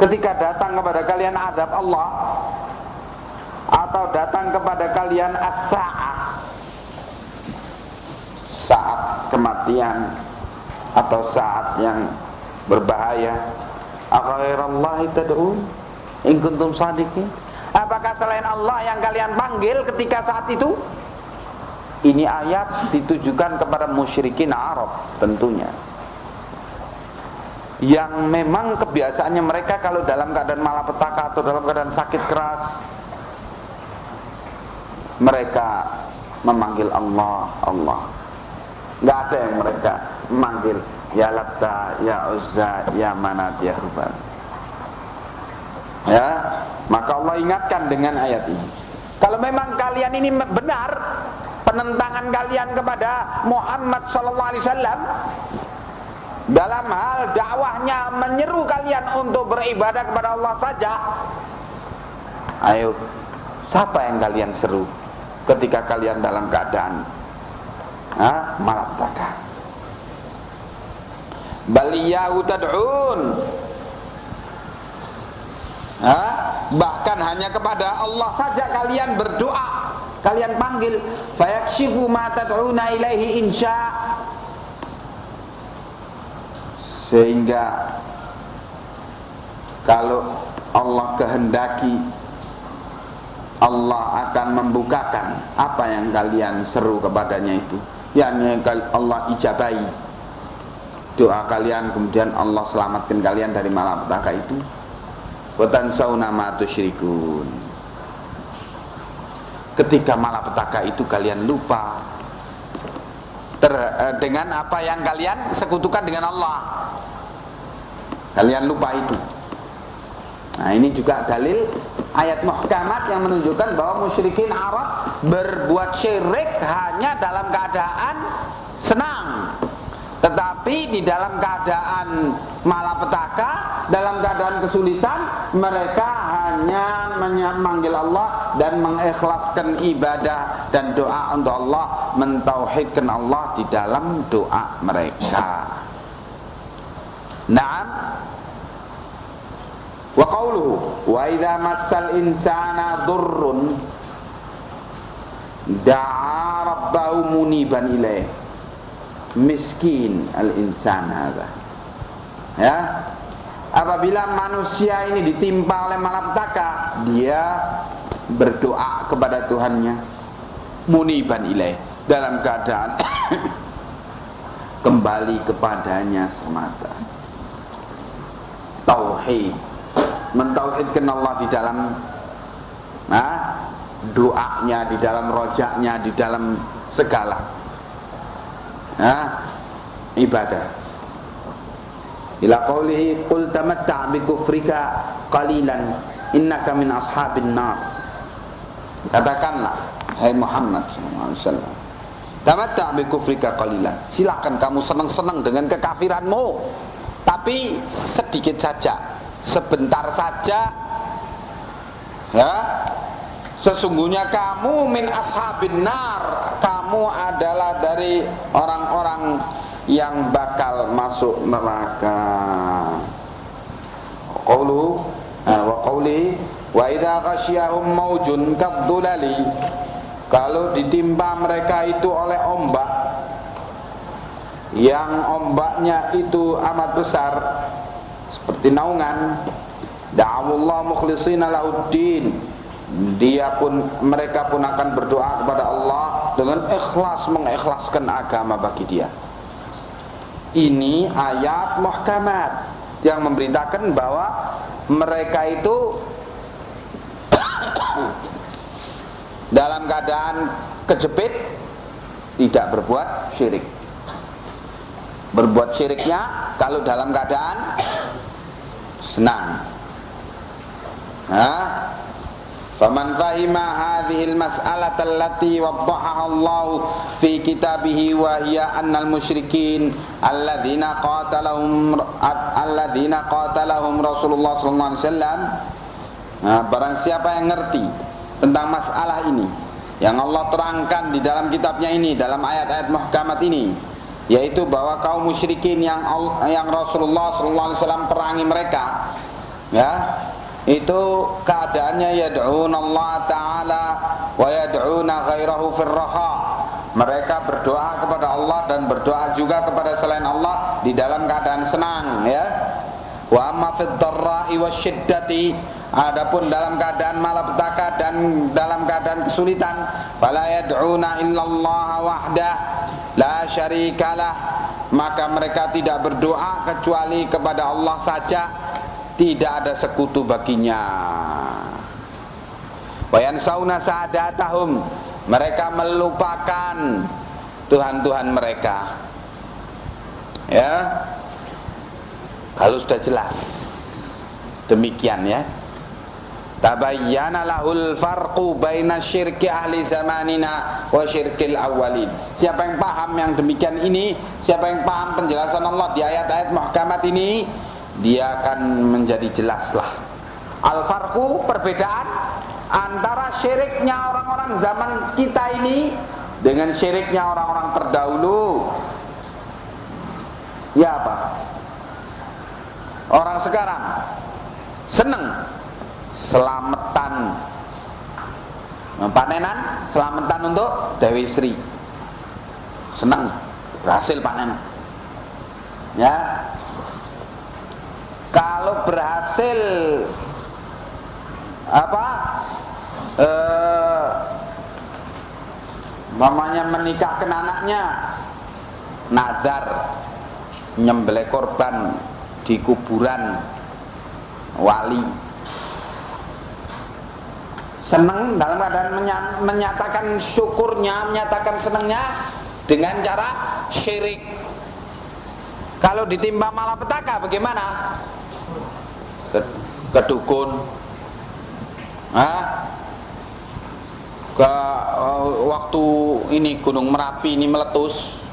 ketika datang kepada kalian azab Allah atau datang kepada kalian as-sa'ah, saat kematian atau saat yang berbahaya, aghairallahi tad'un in kuntum shadiqin, apakah selain Allah yang kalian panggil ketika saat itu? Ini ayat ditujukan kepada musyrikin Arab tentunya, yang memang kebiasaannya mereka kalau dalam keadaan malapetaka atau dalam keadaan sakit keras, mereka memanggil Allah, Allah. Nggak ada yang mereka memanggil ya Latta, ya Uzza, ya Manat, ya Hubal. Ya, maka Allah ingatkan dengan ayat ini. Kalau memang kalian ini benar penentangan kalian kepada Muhammad sallallahu alaihi wasallam dalam hal dakwahnya menyeru kalian untuk beribadah kepada Allah saja, ayo, siapa yang kalian seru ketika kalian dalam keadaan malapetaka? Baliyahu tad'un, bahkan hanya kepada Allah saja kalian berdoa, kalian panggil, fayakshifu ma tad'una ilaihi insya, sehingga kalau Allah kehendaki, Allah akan membukakan apa yang kalian seru kepadanya itu, yakni Allah ijabahi doa kalian, kemudian Allah selamatkan kalian dari malapetaka itu. Wa tansawna ma tusyrikun, ketika malapetaka itu kalian lupa dengan apa yang kalian sekutukan dengan Allah, kalian lupa itu. Nah, ini juga dalil ayat muhkamat yang menunjukkan bahwa musyrikin Arab berbuat syirik hanya dalam keadaan senang, tetapi di dalam keadaan malapetaka, dalam keadaan kesulitan, mereka hanya memanggil Allah dan mengikhlaskan ibadah dan doa untuk Allah, mentauhidkan Allah di dalam doa mereka. Naam. Wa qawluhu wa idza massal insana dhurrun da'a rabbahu muniban ilaih. Miskin al-insan hadza. Ya. Apabila manusia ini ditimpa oleh malapetaka, dia berdoa kepada Tuhannya, muniban ilaih, dalam keadaan kembali kepadanya semata. Tauhid, mentauhidkan Allah di dalam doanya, di dalam rojaknya, di dalam segala ibadah. Ila qawlihi qul tamatta' bi kufrika qalilan innaka min ashabin nar. Katakanlah hai Muhammad SAW, tamatta' bi kufrika qalilan, silakan kamu senang-senang dengan kekafiranmu, tapi sedikit saja, sebentar saja, ya. Sesungguhnya kamu min ashabin nar, kamu adalah dari orang-orang yang bakal masuk neraka. Qawlu wa qawli wa idza ghasyahum maujun kadzulali, kalau ditimpa mereka itu oleh ombak yang ombaknya itu amat besar seperti naungan, da'awullah mukhlishina lahuddin, mereka pun akan berdoa kepada Allah dengan ikhlas, mengikhlaskan agama bagi dia. Ini ayat muhkamat yang memberitakan bahwa mereka itu dalam keadaan kejepit tidak berbuat syirik. Berbuat syiriknya kalau dalam keadaan senang. Faman fahima hadhil mas'alata allati waddahaha Allah fi kitabih wa hiya annal musyrikin alladzina qatalahum Rasulullah sallallahu alaihi wasallam. Barang siapa yang ngerti tentang masalah ini yang Allah terangkan di dalam kitabnya ini, dalam ayat-ayat muhkamat ini, yaitu bahwa kaum musyrikin yang Rasulullah sallallahu alaihi wasallam perangi mereka, ya, itu keadaannya yad'un Allah Ta'ala wa yad'una ghairahu firraha. Mereka berdoa kepada Allah dan berdoa juga kepada selain Allah di dalam keadaan senang, ya. Wa amma fid dharra'i wasyiddati, adapun dalam keadaan malapetaka dan dalam keadaan kesulitan, fala yad'una illallah wahda la syarikalah, maka mereka tidak berdoa kecuali kepada Allah saja, tidak ada sekutu baginya. Wa yansauna sa'adatahum, mereka melupakan Tuhan-Tuhan mereka. Ya, kalau sudah jelas demikian, ya. Tabayyana lahul farqu baina syirki ahli zamanina wa syirkil awwalin. Siapa yang paham yang demikian ini, siapa yang paham penjelasan Allah di ayat-ayat muhkamat ini, dia akan menjadi jelaslah al-farqu, perbedaan antara syiriknya orang-orang zaman kita ini dengan syiriknya orang-orang terdahulu. Ya apa? Orang sekarang seneng selamatan panenan, selamatan untuk Dewi Sri, seneng berhasil panen, ya. Kalau berhasil mamanya menikahkan anaknya, nazar nyembelih korban di kuburan wali, seneng dalam keadaan menyatakan syukurnya, menyatakan senangnya dengan cara syirik. Kalau ditimpa malapetaka bagaimana? Ke dukun, waktu ini Gunung Merapi ini meletus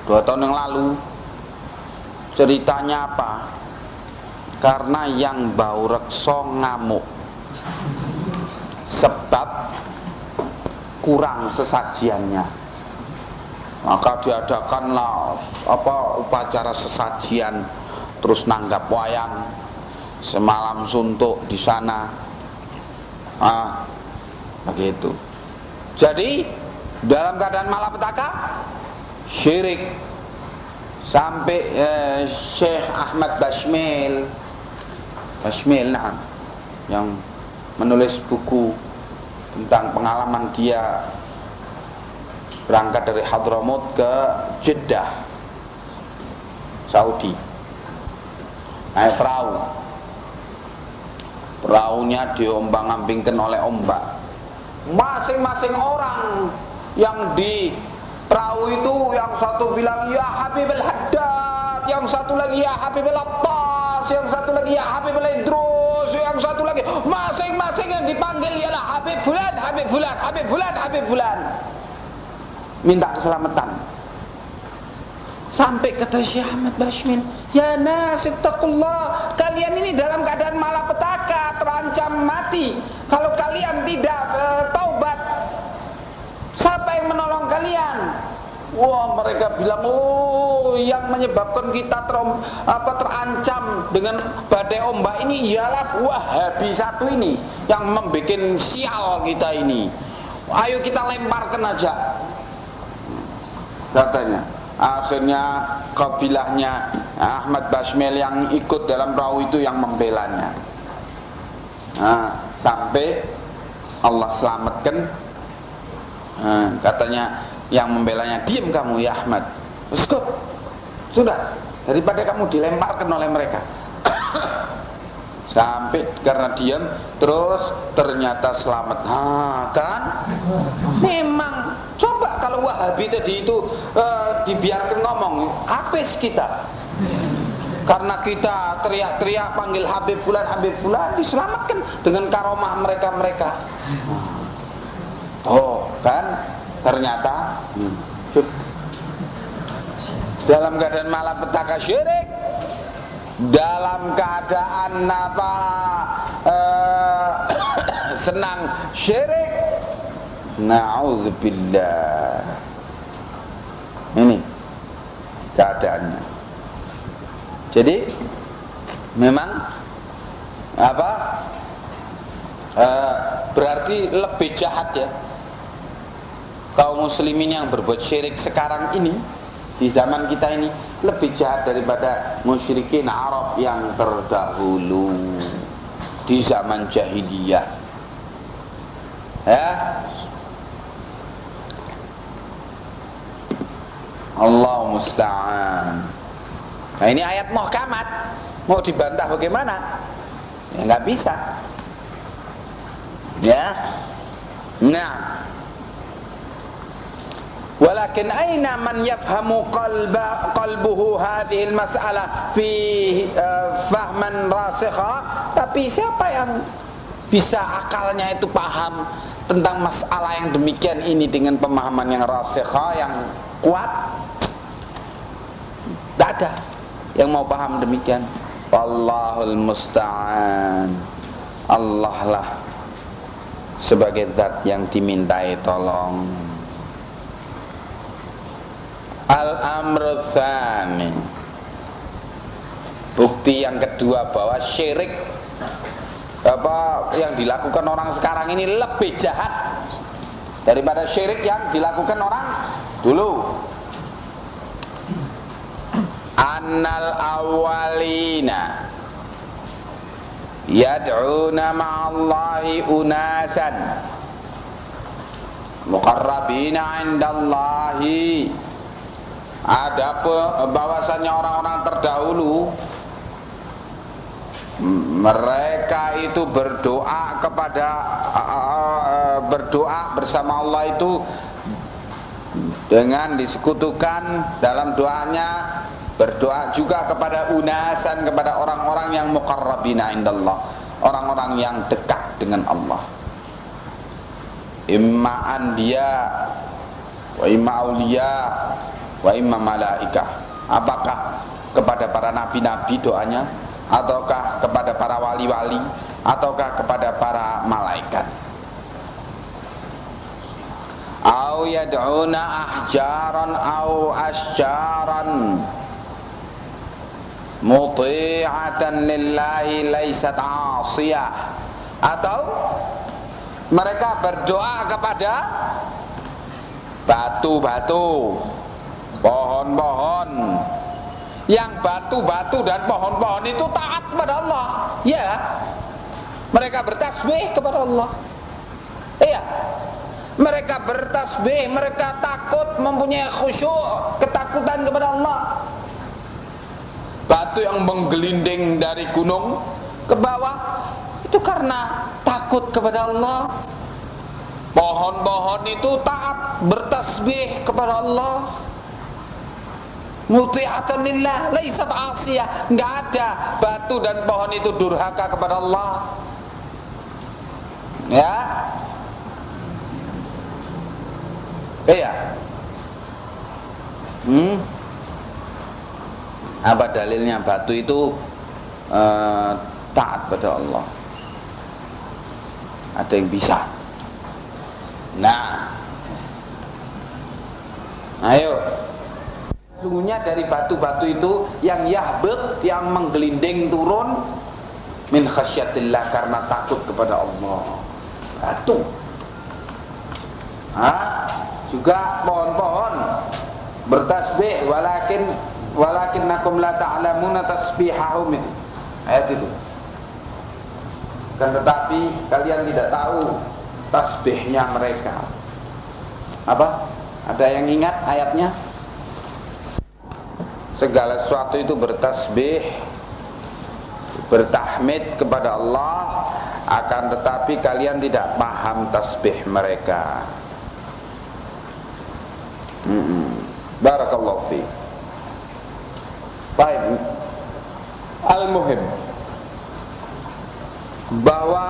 2 tahun yang lalu. Ceritanya apa? Karena yang bau rekso ngamuk. sebab kurang sesajiannya, maka diadakanlah upacara sesajian, terus nanggap wayang, semalam suntuk di sana, begitu. Jadi dalam keadaan malapetaka, syirik. Sampai Syekh Ahmad Bashmil, yang menulis buku tentang pengalaman dia berangkat dari Hadramaut ke Jeddah, Saudi, naik perahu. Perahunya diombang-ambingkan oleh ombak. Masing-masing orang yang di perahu itu, yang satu bilang ya Habib al-Haddad, yang satu lagi ya Habib al-Attas, yang satu lagi ya Habib al-Idrus, yang satu lagi, masing-masing yang dipanggil ialah Habib Fulan, Habib Fulan, Habib Fulan, Habib Fulan, minta keselamatan. Sampai kata Syekh Ahmad Bashmil, ya nas ittaqullah, kalian ini dalam keadaan malapetaka, terancam mati. Kalau kalian tidak taubat, siapa yang menolong kalian? Wah, mereka bilang, oh, yang menyebabkan kita terancam dengan badai ombak ini ialah Wahabi satu ini, yang membuat sial kita ini. Ayo kita lemparkan aja, katanya. Akhirnya kabilahnya Ahmad Bashmil yang ikut dalam perahu itu yang membelanya. Sampai Allah selamatkan. Katanya yang membelanya, diam kamu ya Ahmad, cukup, sudah, daripada kamu dilemparkan oleh mereka. Sampai karena diam, terus ternyata selamat. Kan memang, coba kalau Wahabi tadi itu dibiarkan ngomong, habis kita. Karena kita teriak-teriak panggil Habib Fulan, Habib Fulan, diselamatkan dengan karomah mereka-mereka. Oh, kan ternyata dalam keadaan malapetaka syirik, dalam keadaan senang syirik. Na'udzubillah. Ini keadaannya. Jadi memang berarti lebih jahat ya kaum muslimin yang berbuat syirik sekarang ini, di zaman kita ini, lebih jahat daripada musyrikin Arab yang terdahulu di zaman jahiliyah. Ya, Allah musta'an. Nah, ini ayat muhkamat, mau dibantah bagaimana? Ya nggak bisa. Ya, nah. Walakin aina man yafhamu qalbuhu hadhihi al-mas'alah fi fahman rasikha, tapi siapa yang bisa akalnya itu paham tentang masalah yang demikian ini dengan pemahaman yang rasikha, yang kuat? Tidak ada yang mau paham demikian. Wallahul musta'an. Allah lah sebagai zat yang dimintai tolong. Al-amru tsani, bukti yang kedua bahwa syirik yang dilakukan orang sekarang ini lebih jahat daripada syirik yang dilakukan orang dulu. Annal awwalina yad'una ma'allahi unasan muqarrabina 'indallahi. Ada bahwasannya orang-orang terdahulu, mereka itu berdoa bersama Allah itu dengan disekutukan dalam doanya, berdoa juga kepada unasan, kepada orang-orang yang muqarrabina indallah, orang-orang yang dekat dengan Allah, imma anbiya wa imma auliya wa imma malaikah. Apakah kepada para nabi-nabi doanya, ataukah kepada para wali-wali, ataukah kepada para malaikat. au yad'una ahjaran au asjaran muti'atan lillahi laysat 'asiyah, atau mereka berdoa kepada batu-batu, pohon-pohon, yang batu-batu dan pohon-pohon itu taat kepada Allah. Ya, mereka bertasbih kepada Allah. Iya, mereka bertasbih, mereka takut, mempunyai khusyuk, ketakutan kepada Allah. Batu yang menggelinding dari gunung ke bawah itu karena takut kepada Allah. Pohon-pohon itu taat, bertasbih kepada Allah. Muti'atan lillah laisat 'asiyah, enggak ada batu dan pohon itu durhaka kepada Allah. Ya. Iya. Apa dalilnya batu itu taat pada Allah? Ada yang bisa? Nah, ayo. Sungguhnya dari batu-batu itu yang yahbit, yang menggelinding turun min khasyatillah, karena takut kepada Allah. Batu. Juga pohon-pohon bertasbih, walakinnakum la ta'lamuna tasbihahum, itu ayat itu. Dan tetapi kalian tidak tahu tasbihnya mereka. Apa? Ada yang ingat ayatnya? Segala sesuatu itu bertasbih, bertahmid kepada Allah, akan tetapi kalian tidak paham tasbih mereka. Barakallahu fi. Baik. Al-muhim, bahwa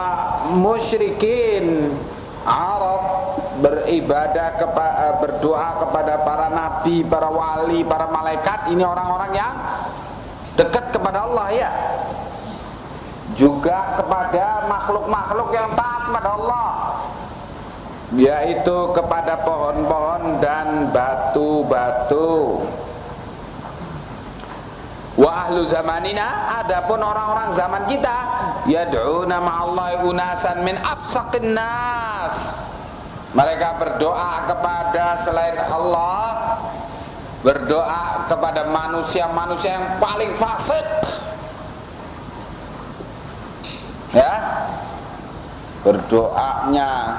musyrikin Arab beribadah berdoa kepada para nabi, para wali, para malaikat, ini orang-orang yang dekat kepada Allah, ya. Juga kepada makhluk-makhluk yang taat kepada Allah, yaitu kepada pohon-pohon dan batu-batu. Wa ahlu zamanina, adapun orang-orang zaman kita, yad'una ma'allahi unasan min afsaqin nas, mereka berdoa kepada selain Allah, berdoa kepada manusia-manusia yang paling fasik, ya, berdoanya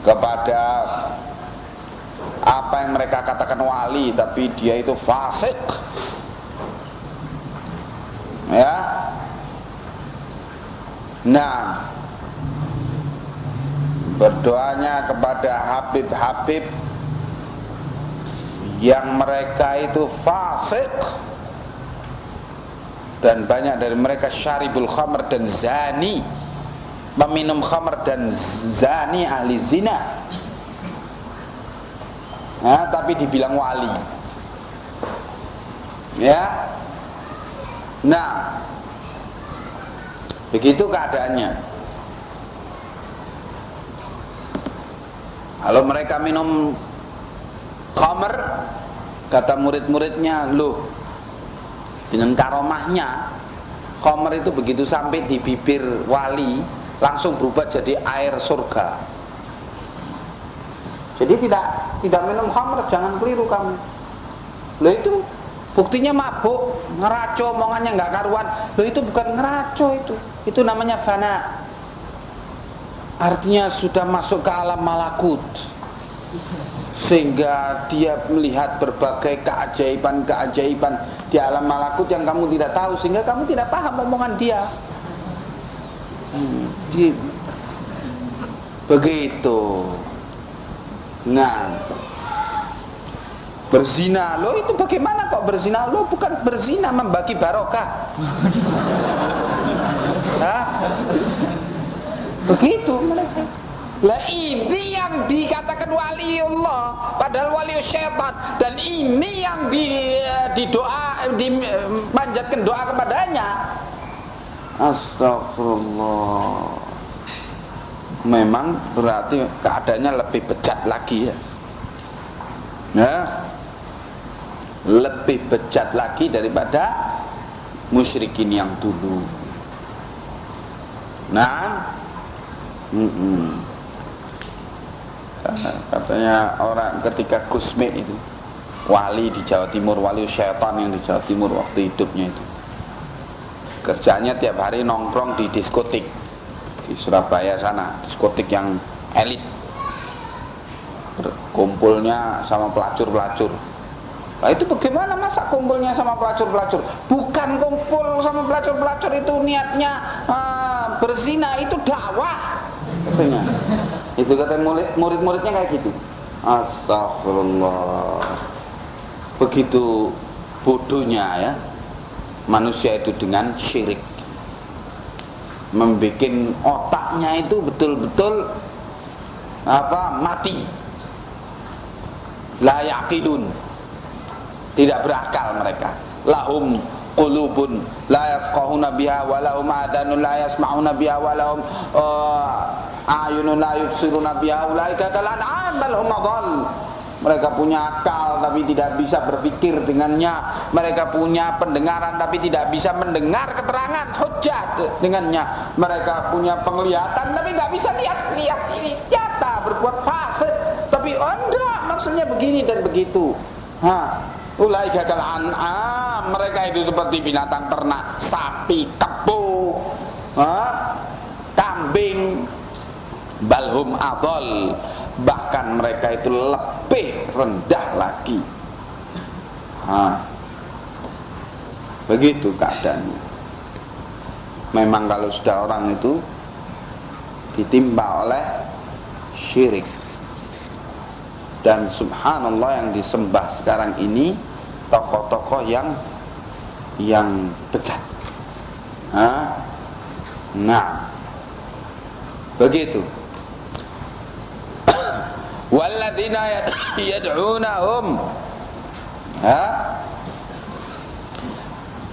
kepada apa yang mereka katakan wali, tapi dia itu fasik, ya. Nah, berdoanya kepada habib-habib yang mereka itu fasik, dan banyak dari mereka syaribul khamr dan zani, peminum khamr dan zani, ahli zina, nah, tapi dibilang wali, ya. Nah, begitu keadaannya. Kalau mereka minum khamr, kata murid-muridnya, loh, dengan karomahnya khamr itu begitu sampai di bibir wali langsung berubah jadi air surga. Jadi tidak minum khamr, jangan keliru kamu. Loh, itu buktinya mabuk, ngeraco, omongannya nggak karuan. Loh, itu bukan ngeraco, itu namanya fana. Artinya sudah masuk ke alam malakut, sehingga dia melihat berbagai keajaiban-keajaiban di alam malakut yang kamu tidak tahu, sehingga kamu tidak paham omongan dia. Begitu. Nah, berzina, lo itu bagaimana kok berzina? Lo bukan berzina, membagi barokah. Hah? Begitu mereka. Lah, ini yang dikatakan waliullah, padahal wali syaitan, dan ini yang dipanjatkan doa kepadanya. Astagfirullah. memang berarti keadaannya lebih bejat lagi ya. Ya, lebih bejat lagi daripada musyrikin yang dulu. Nah, katanya orang ketika Gusmi itu wali di Jawa Timur, wali syaitan yang di Jawa Timur waktu hidupnya itu, kerjanya tiap hari nongkrong di diskotik di Surabaya sana, diskotik yang elit, kumpulnya sama pelacur-pelacur. Nah itu bagaimana masa kumpulnya sama pelacur-pelacur? Bukan kumpul sama pelacur-pelacur itu niatnya berzina, itu dakwah katanya. Itu kata murid-muridnya kayak gitu. Astagfirullah. Begitu bodohnya ya manusia itu dengan syirik, membikin otaknya itu betul-betul mati, la yaqilun, tidak berakal mereka. Lahum qulubun la yafqahuna biha wa lahum adanun la yasma'una biha wa lahum a'yunun la yubsiruna biha ulaika kal an'am bal hum adall. Mereka punya akal tapi tidak bisa berpikir dengannya. Mereka punya pendengaran tapi tidak bisa mendengar keterangan hujjah dengannya. Mereka punya penglihatan tapi tidak bisa lihat ini nyata, berbuat fasik. Tapi enggak, maksudnya begini dan begitu. Ulaika kal an'am, mereka itu seperti binatang ternak, sapi, kebo, kambing. Balhum adol, bahkan mereka itu lebih rendah lagi. Begitu keadaannya. Memang kalau sudah orang itu ditimpa oleh syirik, dan subhanallah yang disembah sekarang ini tokoh-tokoh yang bejat. Nah, begitu. Walladzina yad'unahum,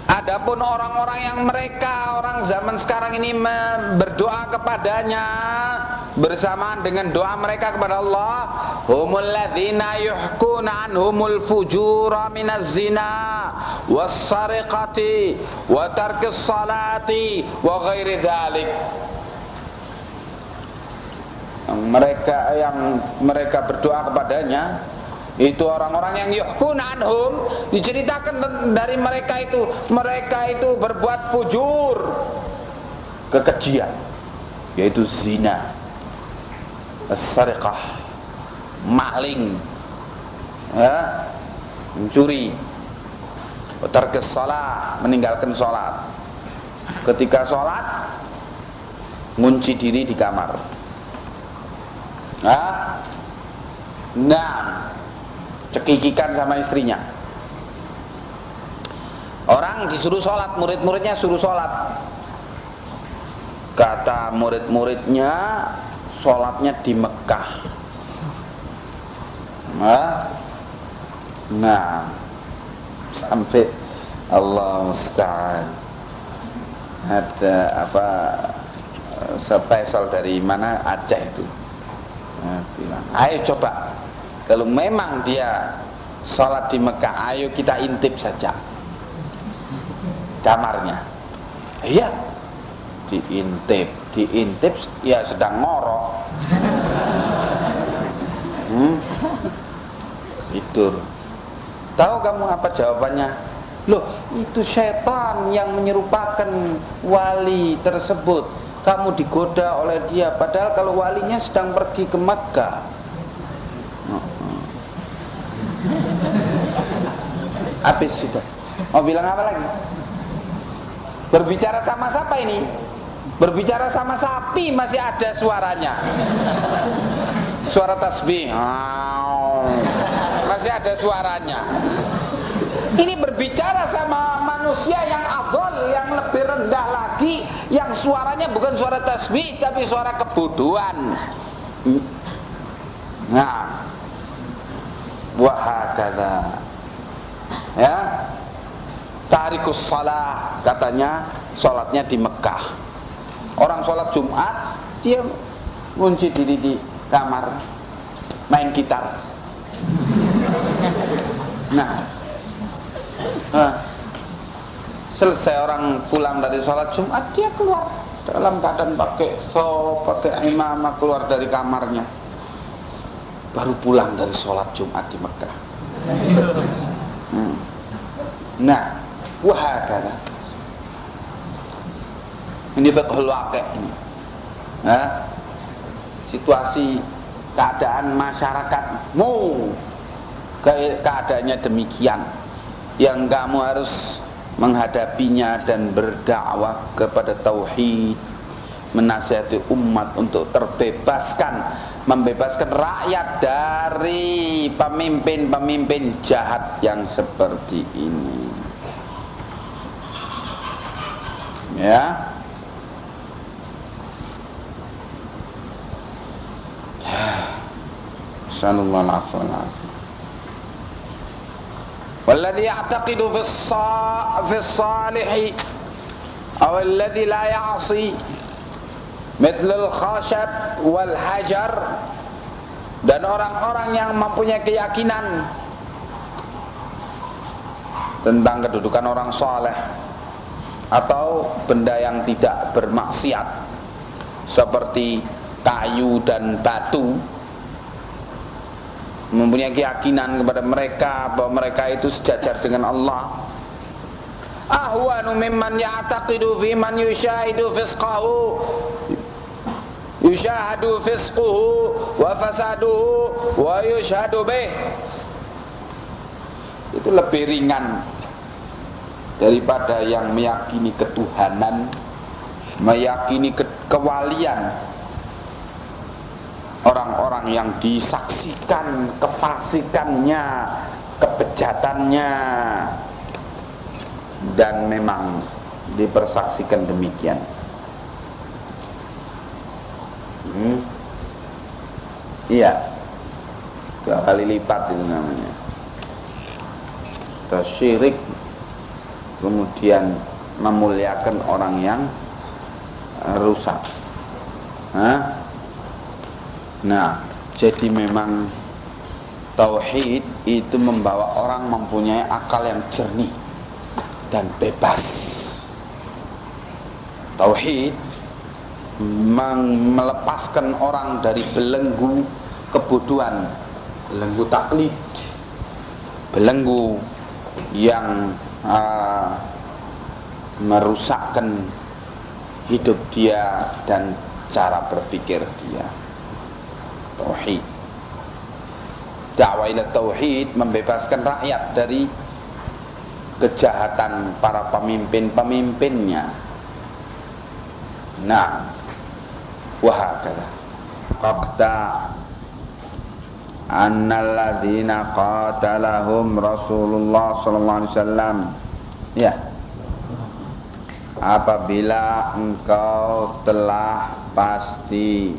adapun orang-orang yang orang zaman sekarang ini berdoa kepadanya bersamaan dengan doa mereka kepada Allah, humul ladzina yuhkuna anhumul fujura minaz zina was-sariqati wa tarkis salati wa ghairi dzalik. Mereka berdoa kepadanya itu orang-orang yang yuhkuna anhum, diceritakan dari mereka itu berbuat fujur, kekejian, yaitu zina, as-sariqah, maling, mencuri, tarkus shalah, meninggalkan sholat. Ketika sholat ngunci diri di kamar. Cekikikan sama istrinya. Orang disuruh sholat, murid-muridnya suruh sholat. Kata murid-muridnya, sholatnya di Mekah. Sampai Allah musta'an. Ada spesial dari mana, Aceh itu. Bilang, ayo coba, kalau memang dia sholat di Mekah, ayo kita intip saja kamarnya. Iya, diintip ya sedang ngorok, tidur. Tahu kamu apa jawabannya? Loh, itu setan yang menyerupakan wali tersebut. Kamu digoda oleh dia, padahal kalau walinya sedang pergi ke Makkah. Habis sudah. Mau bilang apa lagi? Berbicara sama siapa ini? Berbicara sama sapi masih ada suaranya. Suara tasbih. Masih ada suaranya. Ini berbicara sama manusia yang adol, yang lebih rendah lagi, yang suaranya bukan suara tasbih tapi suara kebodohan. Nah, wahakadha, ya, tarikus shalah, katanya sholatnya di Mekah. Orang sholat Jumat dia ngunci diri di kamar, main gitar. Nah, selesai orang pulang dari sholat Jumat, dia keluar dalam keadaan pakai thawb, pakai imamah, keluar dari kamarnya. Baru pulang dari sholat Jumat di Mekah. Nah, wahakala. Ini fiqhul waqi' ini. Situasi keadaan masyarakatmu, keadaannya demikian, yang kamu harus menghadapinya dan berdakwah kepada tauhid, menasihati umat untuk membebaskan rakyat dari pemimpin-pemimpin jahat yang seperti ini. Ya. Sallallahu alaihi wasallam. Walladhi ya'taqidu fi as-salih aw alladhi la ya'si mithl al-khashab wal hajar, dan orang-orang yang mempunyai keyakinan tentang kedudukan orang saleh atau benda yang tidak bermaksiat seperti kayu dan batu, mempunyai keyakinan kepada mereka bahwa mereka itu sejajar dengan Allah. Ahwanu mimman ya'taqidu fi man yushahadu fisqahu wa fasaduhu wa yushhadu bih. Itu lebih ringan daripada yang meyakini ketuhanan, meyakini kewalian orang-orang yang disaksikan kefasikannya, kebejatannya, dan memang dipersaksikan demikian. Iya, 2 kali lipat itu namanya. Syirik, kemudian memuliakan orang yang rusak. Nah, jadi memang tauhid itu membawa orang mempunyai akal yang jernih dan bebas. Tauhid melepaskan orang dari belenggu kebodohan, belenggu taklid, belenggu yang merusakkan hidup dia dan cara berpikir dia. Tauhid, dakwah ila tauhid membebaskan rakyat dari kejahatan para pemimpin-pemimpinnya. Nah, wahakala qaqta annalladzina qatalahum Rasulullah sallallahu alaihi wasallam. Ya, apabila engkau telah pasti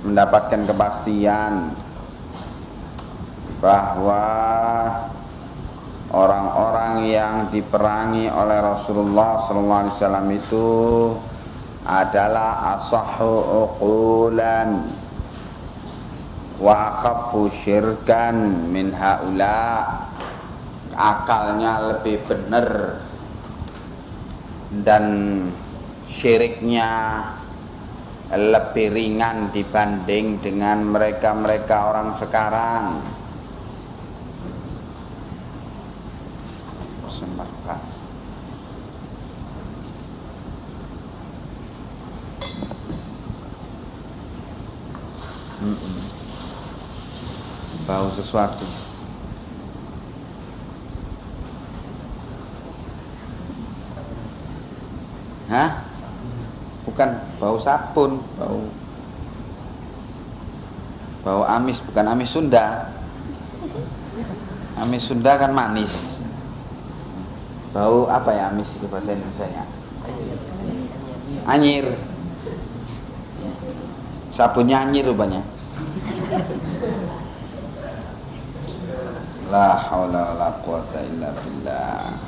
mendapatkan kepastian bahwa orang-orang yang diperangi oleh Rasulullah SAW itu adalah asahhu uqulan wa akhaffu syirkan min haula, akalnya lebih benar dan syiriknya lebih ringan dibanding dengan mereka-mereka orang sekarang. Bau sesuatu. Hah? Bukan bau sabun, bau amis, bukan amis Sunda. Amis Sunda kan manis. Bau apa ya amis itu bahasa Indonesianya? Anyir. Sabunnya anyir rupanya. La haula wala quwata illa billah.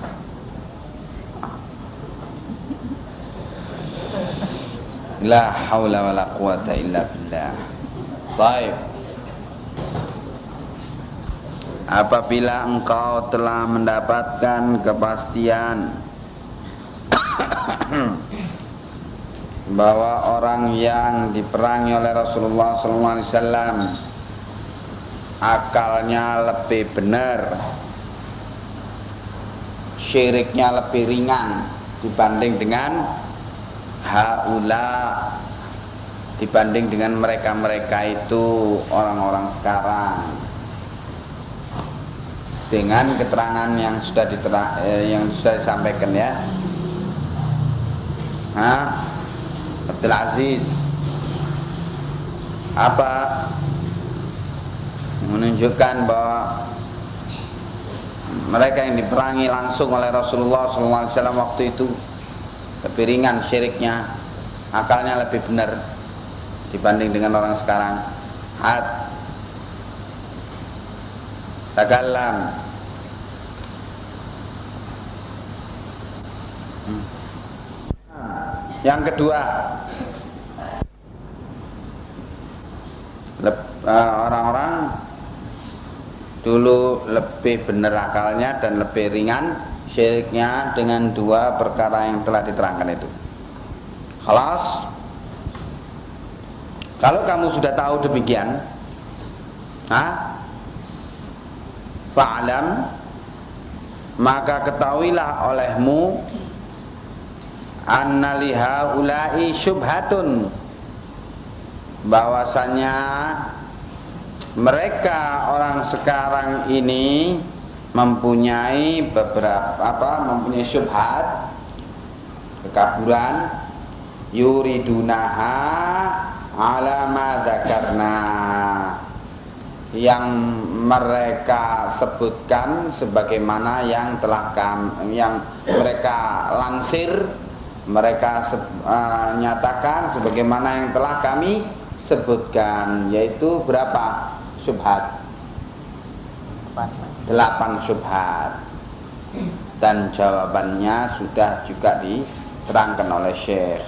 La haula wala quwata illa billah. Baik. Apabila engkau telah mendapatkan kepastian bahwa orang yang diperangi oleh Rasulullah SAW akalnya lebih benar, syiriknya lebih ringan dibanding dengan haula, dibanding dengan mereka-mereka itu orang-orang sekarang, dengan keterangan yang sudah disampaikan ya. Abdul Aziz apa menunjukkan bahwa mereka yang diperangi langsung oleh Rasulullah SAW waktu itu lebih ringan syiriknya, akalnya lebih benar dibanding dengan orang sekarang. Takallam. Yang kedua, orang-orang dulu lebih benar akalnya dan lebih ringan syiriknya dengan dua perkara yang telah diterangkan itu. Khalas. Kalau kamu sudah tahu demikian, fa'lam, maka ketahuilah olehmu anna lihaula'i syubhatun, bahwasanya mereka orang sekarang ini mempunyai mempunyai syubhat, kekaburan, yuridunaha ala ma dzakarna, yang mereka sebutkan sebagaimana yang telah yang mereka lansir, mereka nyatakan sebagaimana yang telah kami sebutkan, yaitu berapa syubhat? 8 syubhat, dan jawabannya sudah juga diterangkan oleh Syekh.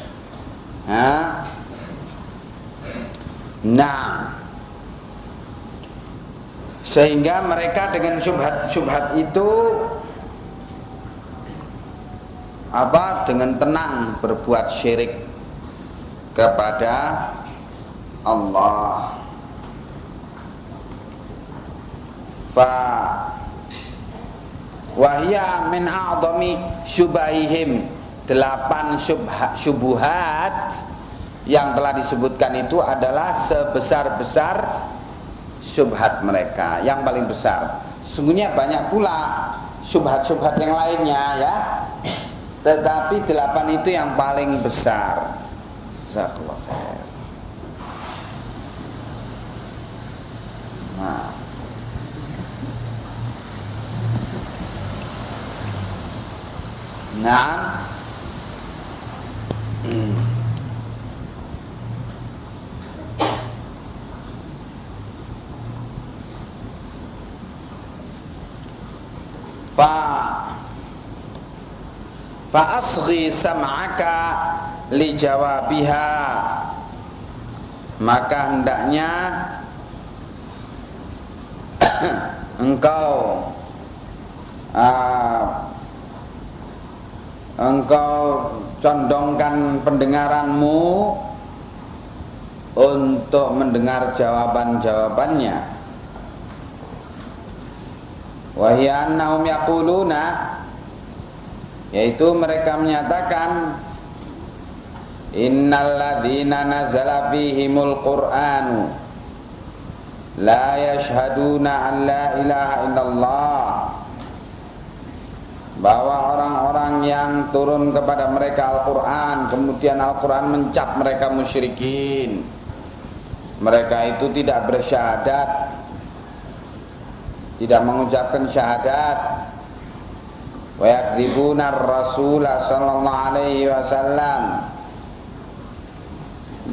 Nah, sehingga mereka dengan syubhat itu dengan tenang berbuat syirik kepada Allah. Wahya min a'dhami syubahihim, 8 syubhat yang telah disebutkan itu adalah sebesar-besar syubhat mereka, yang paling besar. Sungguhnya banyak pula syubhat-syubhat yang lainnya ya, tetapi 8 itu yang paling besar. Jazakallahu khair. Nah, fa asghi sam'aka li jawabiha, maka hendaknya engkau condongkan pendengaranmu untuk mendengar jawaban-jawabannya. Wa hiya annahum yaquluna, yaitu mereka menyatakan, innal ladzina nazala fihimul qur'anu la yashhaduna an la ilaha illallah, bahwa orang-orang yang turun kepada mereka Al-Quran, kemudian Al-Quran mencap mereka musyrikin, mereka itu tidak bersyahadat, tidak mengucapkan syahadat, wa yakdzibuna ar-rasula sallallahu alaihi wasallam,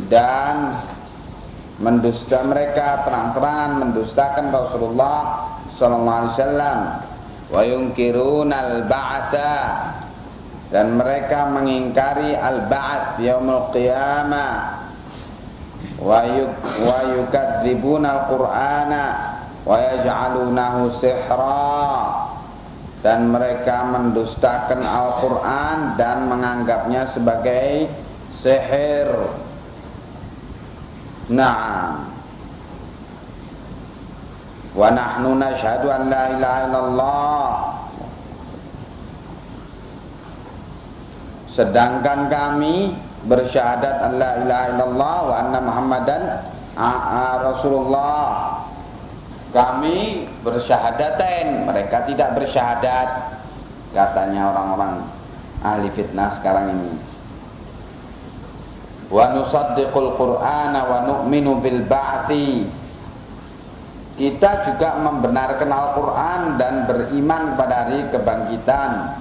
dan mendusta, mereka terang-terangan mendustakan Rasulullah sallallahu alaihi wasallam, wa yunkirunal ba'tsa, dan mereka mengingkari al-ba'ats yaumul qiyamah, wa yukadzibuna al-Qur'ana wa yaj'alunahu sihra, dan mereka mendustakan Al-Qur'an dan menganggapnya sebagai sihir. Naam. Wa nahnu nashhadu an la ilaha illallah, sedangkan kami bersyahadat an la ilaha illallah wa anna Muhammadan Rasulullah. Kami bersyahadatain, mereka tidak bersyahadat, katanya orang-orang ahli fitnah sekarang ini. Wa nusaddiqul Qur'ana wa nu'minu bil ba'thi, kita juga membenarkan Al-Quran dan beriman pada hari kebangkitan.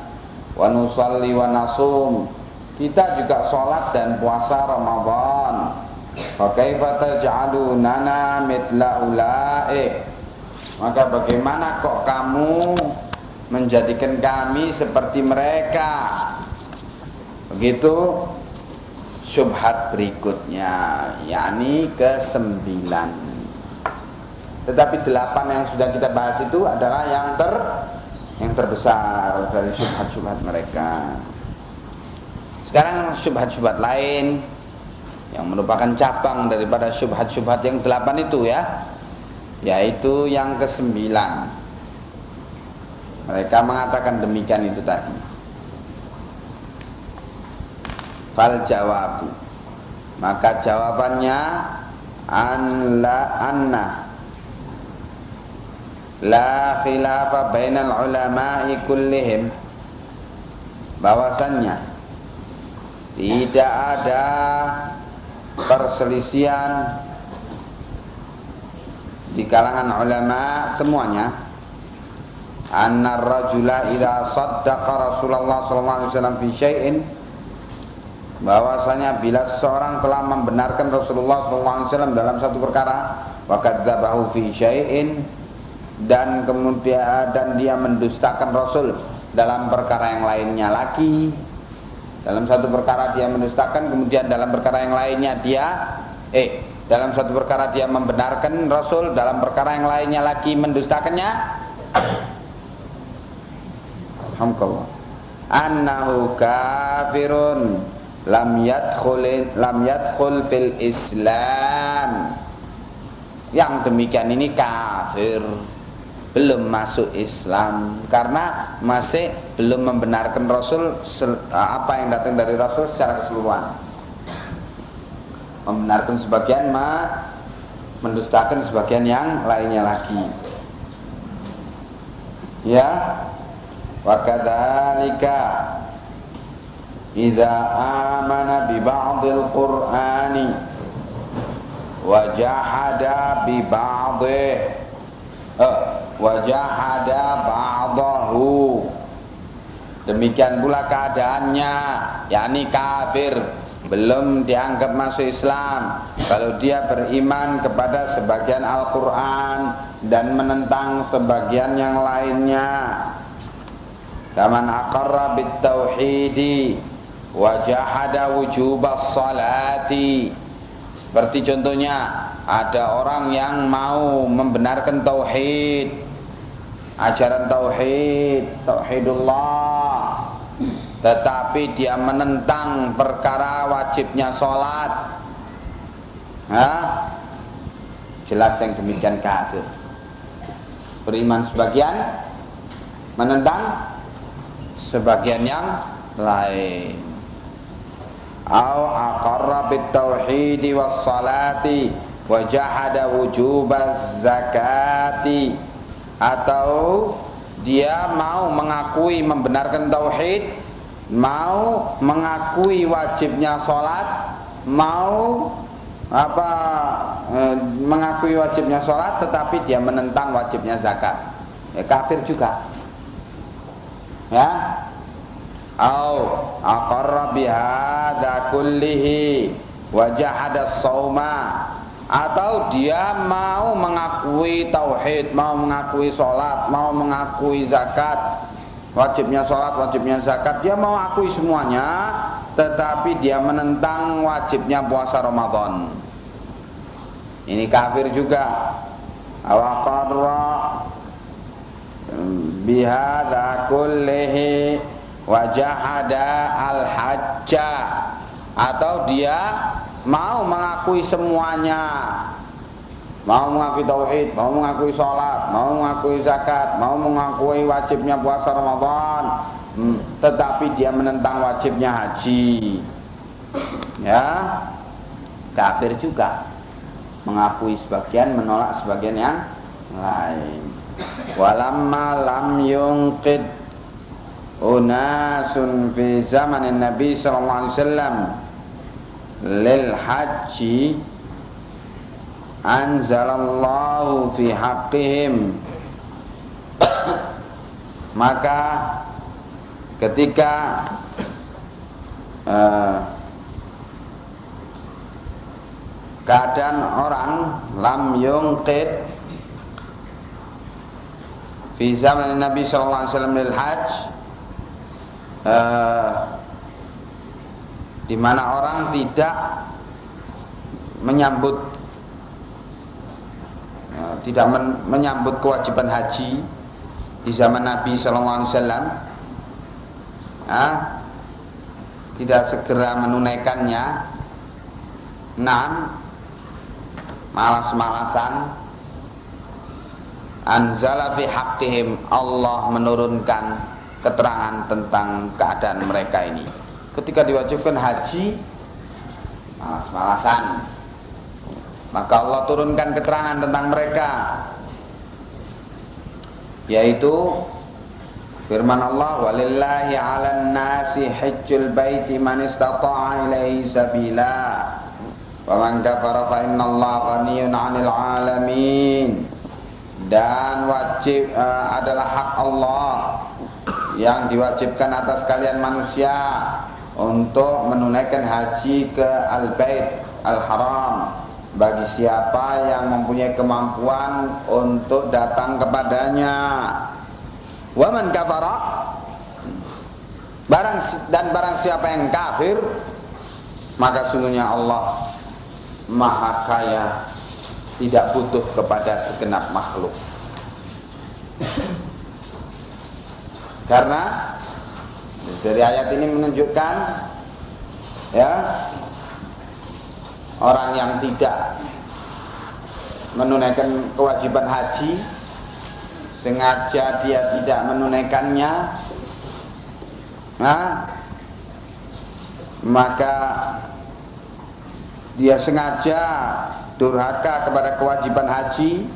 Wa nusalli wa nasum, kita juga sholat dan puasa Ramadan. Fa kaifa taj'alunana mithla ulaik, maka bagaimana kok kamu menjadikan kami seperti mereka? Begitu syubhat berikutnya, yakni ke-9. Tetapi 8 yang sudah kita bahas itu adalah yang terbesar dari syubhat-syubhat mereka. Sekarang syubhat-syubhat lain yang merupakan cabang daripada syubhat-syubhat yang 8 itu ya, yaitu yang ke-9. Mereka mengatakan demikian itu tadi. Fal jawabu, maka jawabannya anna la khilafa bainal ulama'i kullihim, bahwasannya tidak ada perselisihan di kalangan ulama semuanya, anna rajula idza saddaqa Rasulullah sallallahu alaihi wasallam fi syai'in, bahwasanya bila seorang telah membenarkan Rasulullah sallallahu alaihi wasallam dalam satu perkara, wa kadzdzabahu fi syai'in, dan kemudian dia mendustakan Rasul dalam perkara yang lainnya lagi. Dalam satu perkara dia mendustakan, kemudian dalam perkara yang lainnya dia dalam satu perkara dia membenarkan Rasul, dalam perkara yang lainnya lagi mendustakannya. Alhamdulillah. Annahu kafirun lam yadkhul fil Islam. Yang demikian ini kafir, belum masuk Islam, karena masih belum membenarkan Rasul, apa yang datang dari Rasul secara keseluruhan. Membenarkan sebagian, mendustakan sebagian yang lainnya lagi. Ya, wa kadzalika idza amana bi ba'dil Qur'ani wa jahada bi ba'dih wajahada ba'dahu, demikian pula keadaannya, yakni kafir, belum dianggap masuk Islam kalau dia beriman kepada sebagian Al-Quran dan menentang sebagian yang lainnya. Kaman aqarra bit tauhidi wajahada wujubas salati, seperti contohnya ada orang yang mau membenarkan tauhid, ajaran tauhidullah, tetapi dia menentang perkara wajibnya sholat. Jelas yang demikian kafir. Beriman sebagian, menentang sebagian yang lain. Au aqarra bit tauhidi was salati wa jahada wujubaz zakati, atau dia mau mengakui membenarkan tauhid, mau mengakui wajibnya sholat, mau mengakui wajibnya sholat, tetapi dia menentang wajibnya zakat, ya kafir juga. Ya, au aqarra bihadza kullihi wa jahada shauma, atau dia mau mengakui tauhid, mau mengakui sholat, mau mengakui zakat, wajibnya sholat, wajibnya zakat, dia mau akui semuanya, tetapi dia menentang wajibnya puasa Ramadan. Ini kafir juga. Awaqarra bihadza kullihi wa jahada al-hajja, atau dia mau mengakui semuanya, mau mengakui tauhid, mau mengakui sholat, mau mengakui zakat, mau mengakui wajibnya puasa Ramadan, tetapi dia menentang wajibnya haji, ya kafir juga. Mengakui sebagian, menolak sebagian yang lain. Walamma lam yunqid unasun fi zamanin Nabi sallallahu alaihi wasallam lil haji anzalallahu fi haqqihim, maka ketika keadaan orang lam yunqid fi zaman Nabi sallallahu alaihi wasallam lil hajj, di mana orang tidak menyambut menyambut kewajiban haji di zaman Nabi sallallahu alaihi wasallam, tidak segera menunaikannya, malas-malasan, anzala fi haqqihim, Allah menurunkan keterangan tentang keadaan mereka ini. Ketika diwajibkan haji, malas-malasan, maka Allah turunkan keterangan tentang mereka, yaitu firman Allah, walillahi 'alan nasi hajjul baiti man istata'a ilaihi sabila wa man kafara fa innallaha ghaniyyun 'anil 'alamin. Dan wajib adalah hak Allah yang diwajibkan atas kalian manusia untuk menunaikan haji ke Al-Bait Al-Haram bagi siapa yang mempunyai kemampuan untuk datang kepadanya. Wa man kafara, barang siapa yang kafir, maka sungguhnya Allah Maha Kaya, tidak butuh kepada segenap makhluk. Karena dari ayat ini menunjukkan, ya, orang yang tidak menunaikan kewajiban haji, sengaja dia tidak menunaikannya, maka dia sengaja durhaka kepada kewajiban haji.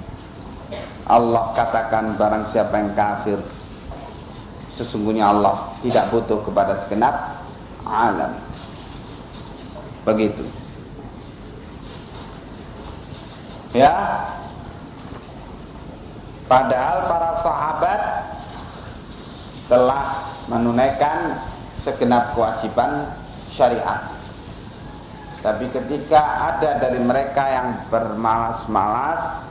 Allah katakan barang siapa yang kafir, sesungguhnya Allah tidak butuh kepada segenap alam. Begitu, ya. Padahal para sahabat telah menunaikan segenap kewajiban syariat. Tapi ketika ada dari mereka yang bermalas-malas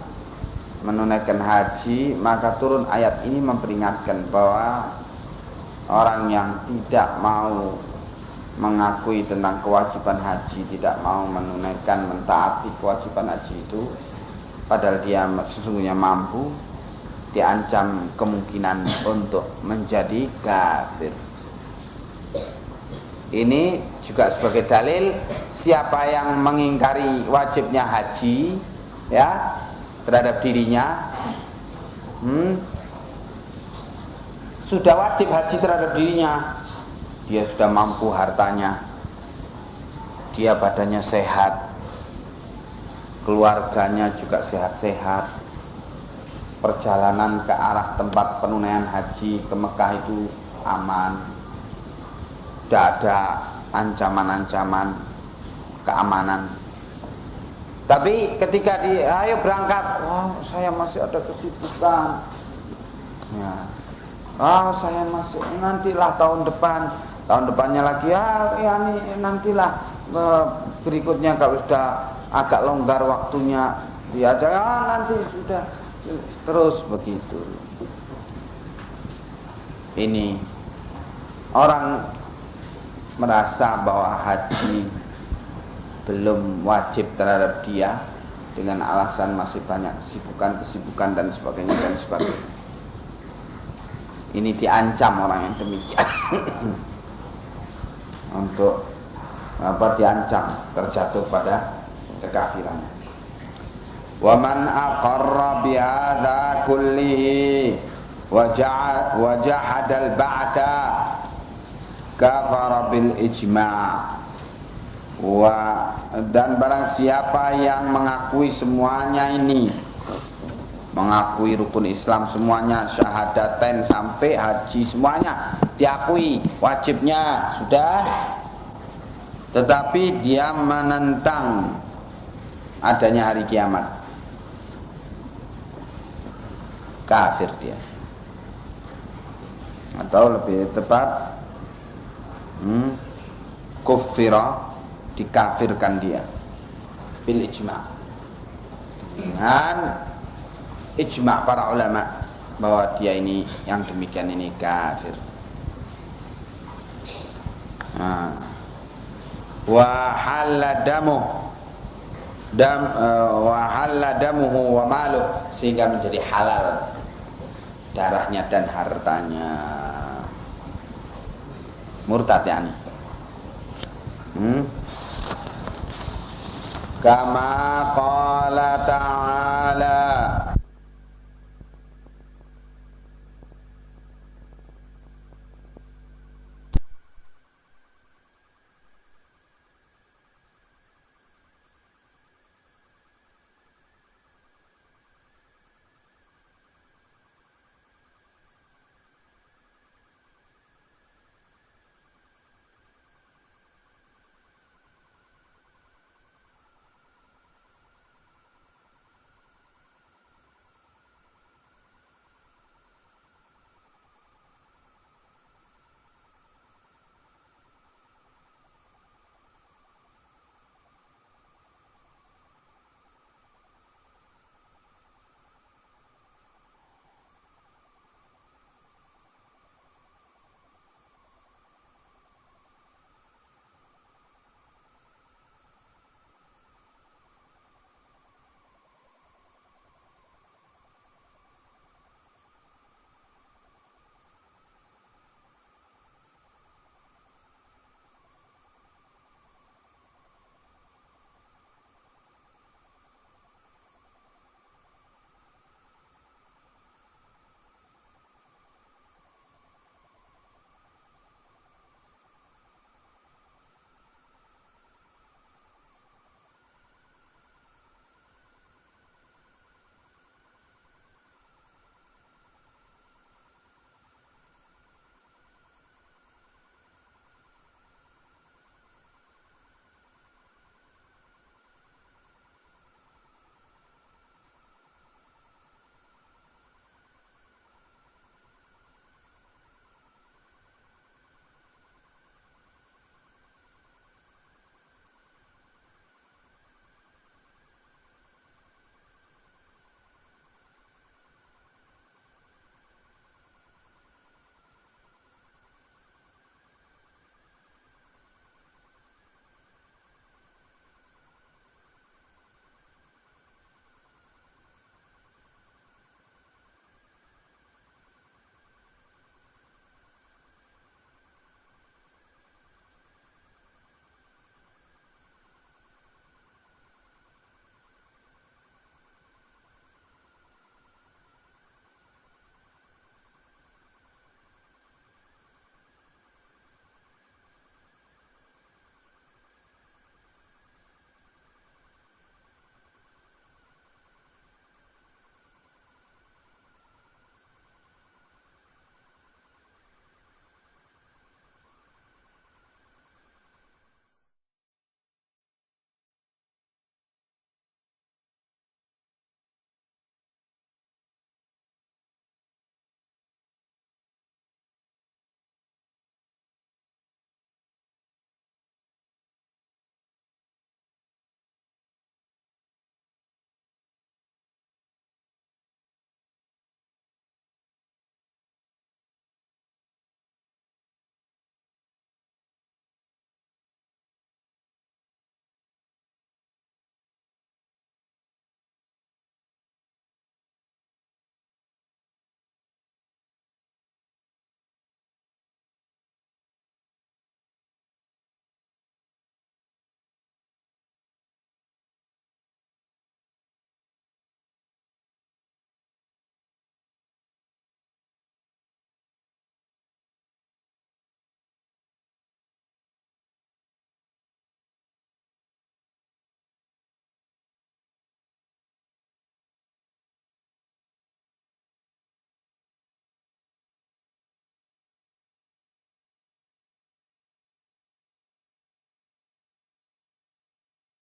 menunaikan haji, maka turun ayat ini memperingatkan bahwa orang yang tidak mau mengakui tentang kewajiban haji, tidak mau menunaikan, mentaati kewajiban haji itu, padahal dia sesungguhnya mampu, diancam kemungkinan untuk menjadi kafir. Ini juga sebagai dalil siapa yang mengingkari wajibnya haji, ya, terhadap dirinya, sudah wajib haji terhadap dirinya, dia sudah mampu hartanya, dia badannya sehat, keluarganya juga sehat-sehat, perjalanan ke arah tempat penunaian haji ke Mekah itu aman, tidak ada ancaman-ancaman keamanan. Tapi ketika ayo berangkat, saya masih ada kesibukan, ya, saya masih, nantilah tahun depannya lagi, ya ini nantilah berikutnya kalau sudah agak longgar waktunya, ya nanti sudah, terus begitu. ini orang merasa bahwa haji belum wajib terhadap dia dengan alasan masih banyak kesibukan dan sebagainya dan sebagainya. Ini diancam orang yang demikian untuk diancam terjatuh pada kekafiran. Wa man aqarra bi hadza kullihi wa jahada al-ba'tha kafara bil ijma'. Dan barang siapa yang mengakui semuanya ini, mengakui rukun Islam semuanya, syahadatain sampai haji semuanya diakui wajibnya sudah, tetapi dia menentang adanya hari kiamat, kafir dia. Atau lebih tepat kufira, dikafirkan dia bil ijma', dengan ijma' para ulama bahwa dia ini yang demikian ini kafir. Wa halla damuhu wa maluh, sehingga menjadi halal darahnya dan hartanya. Murtad yani. Kama qala ta'ala,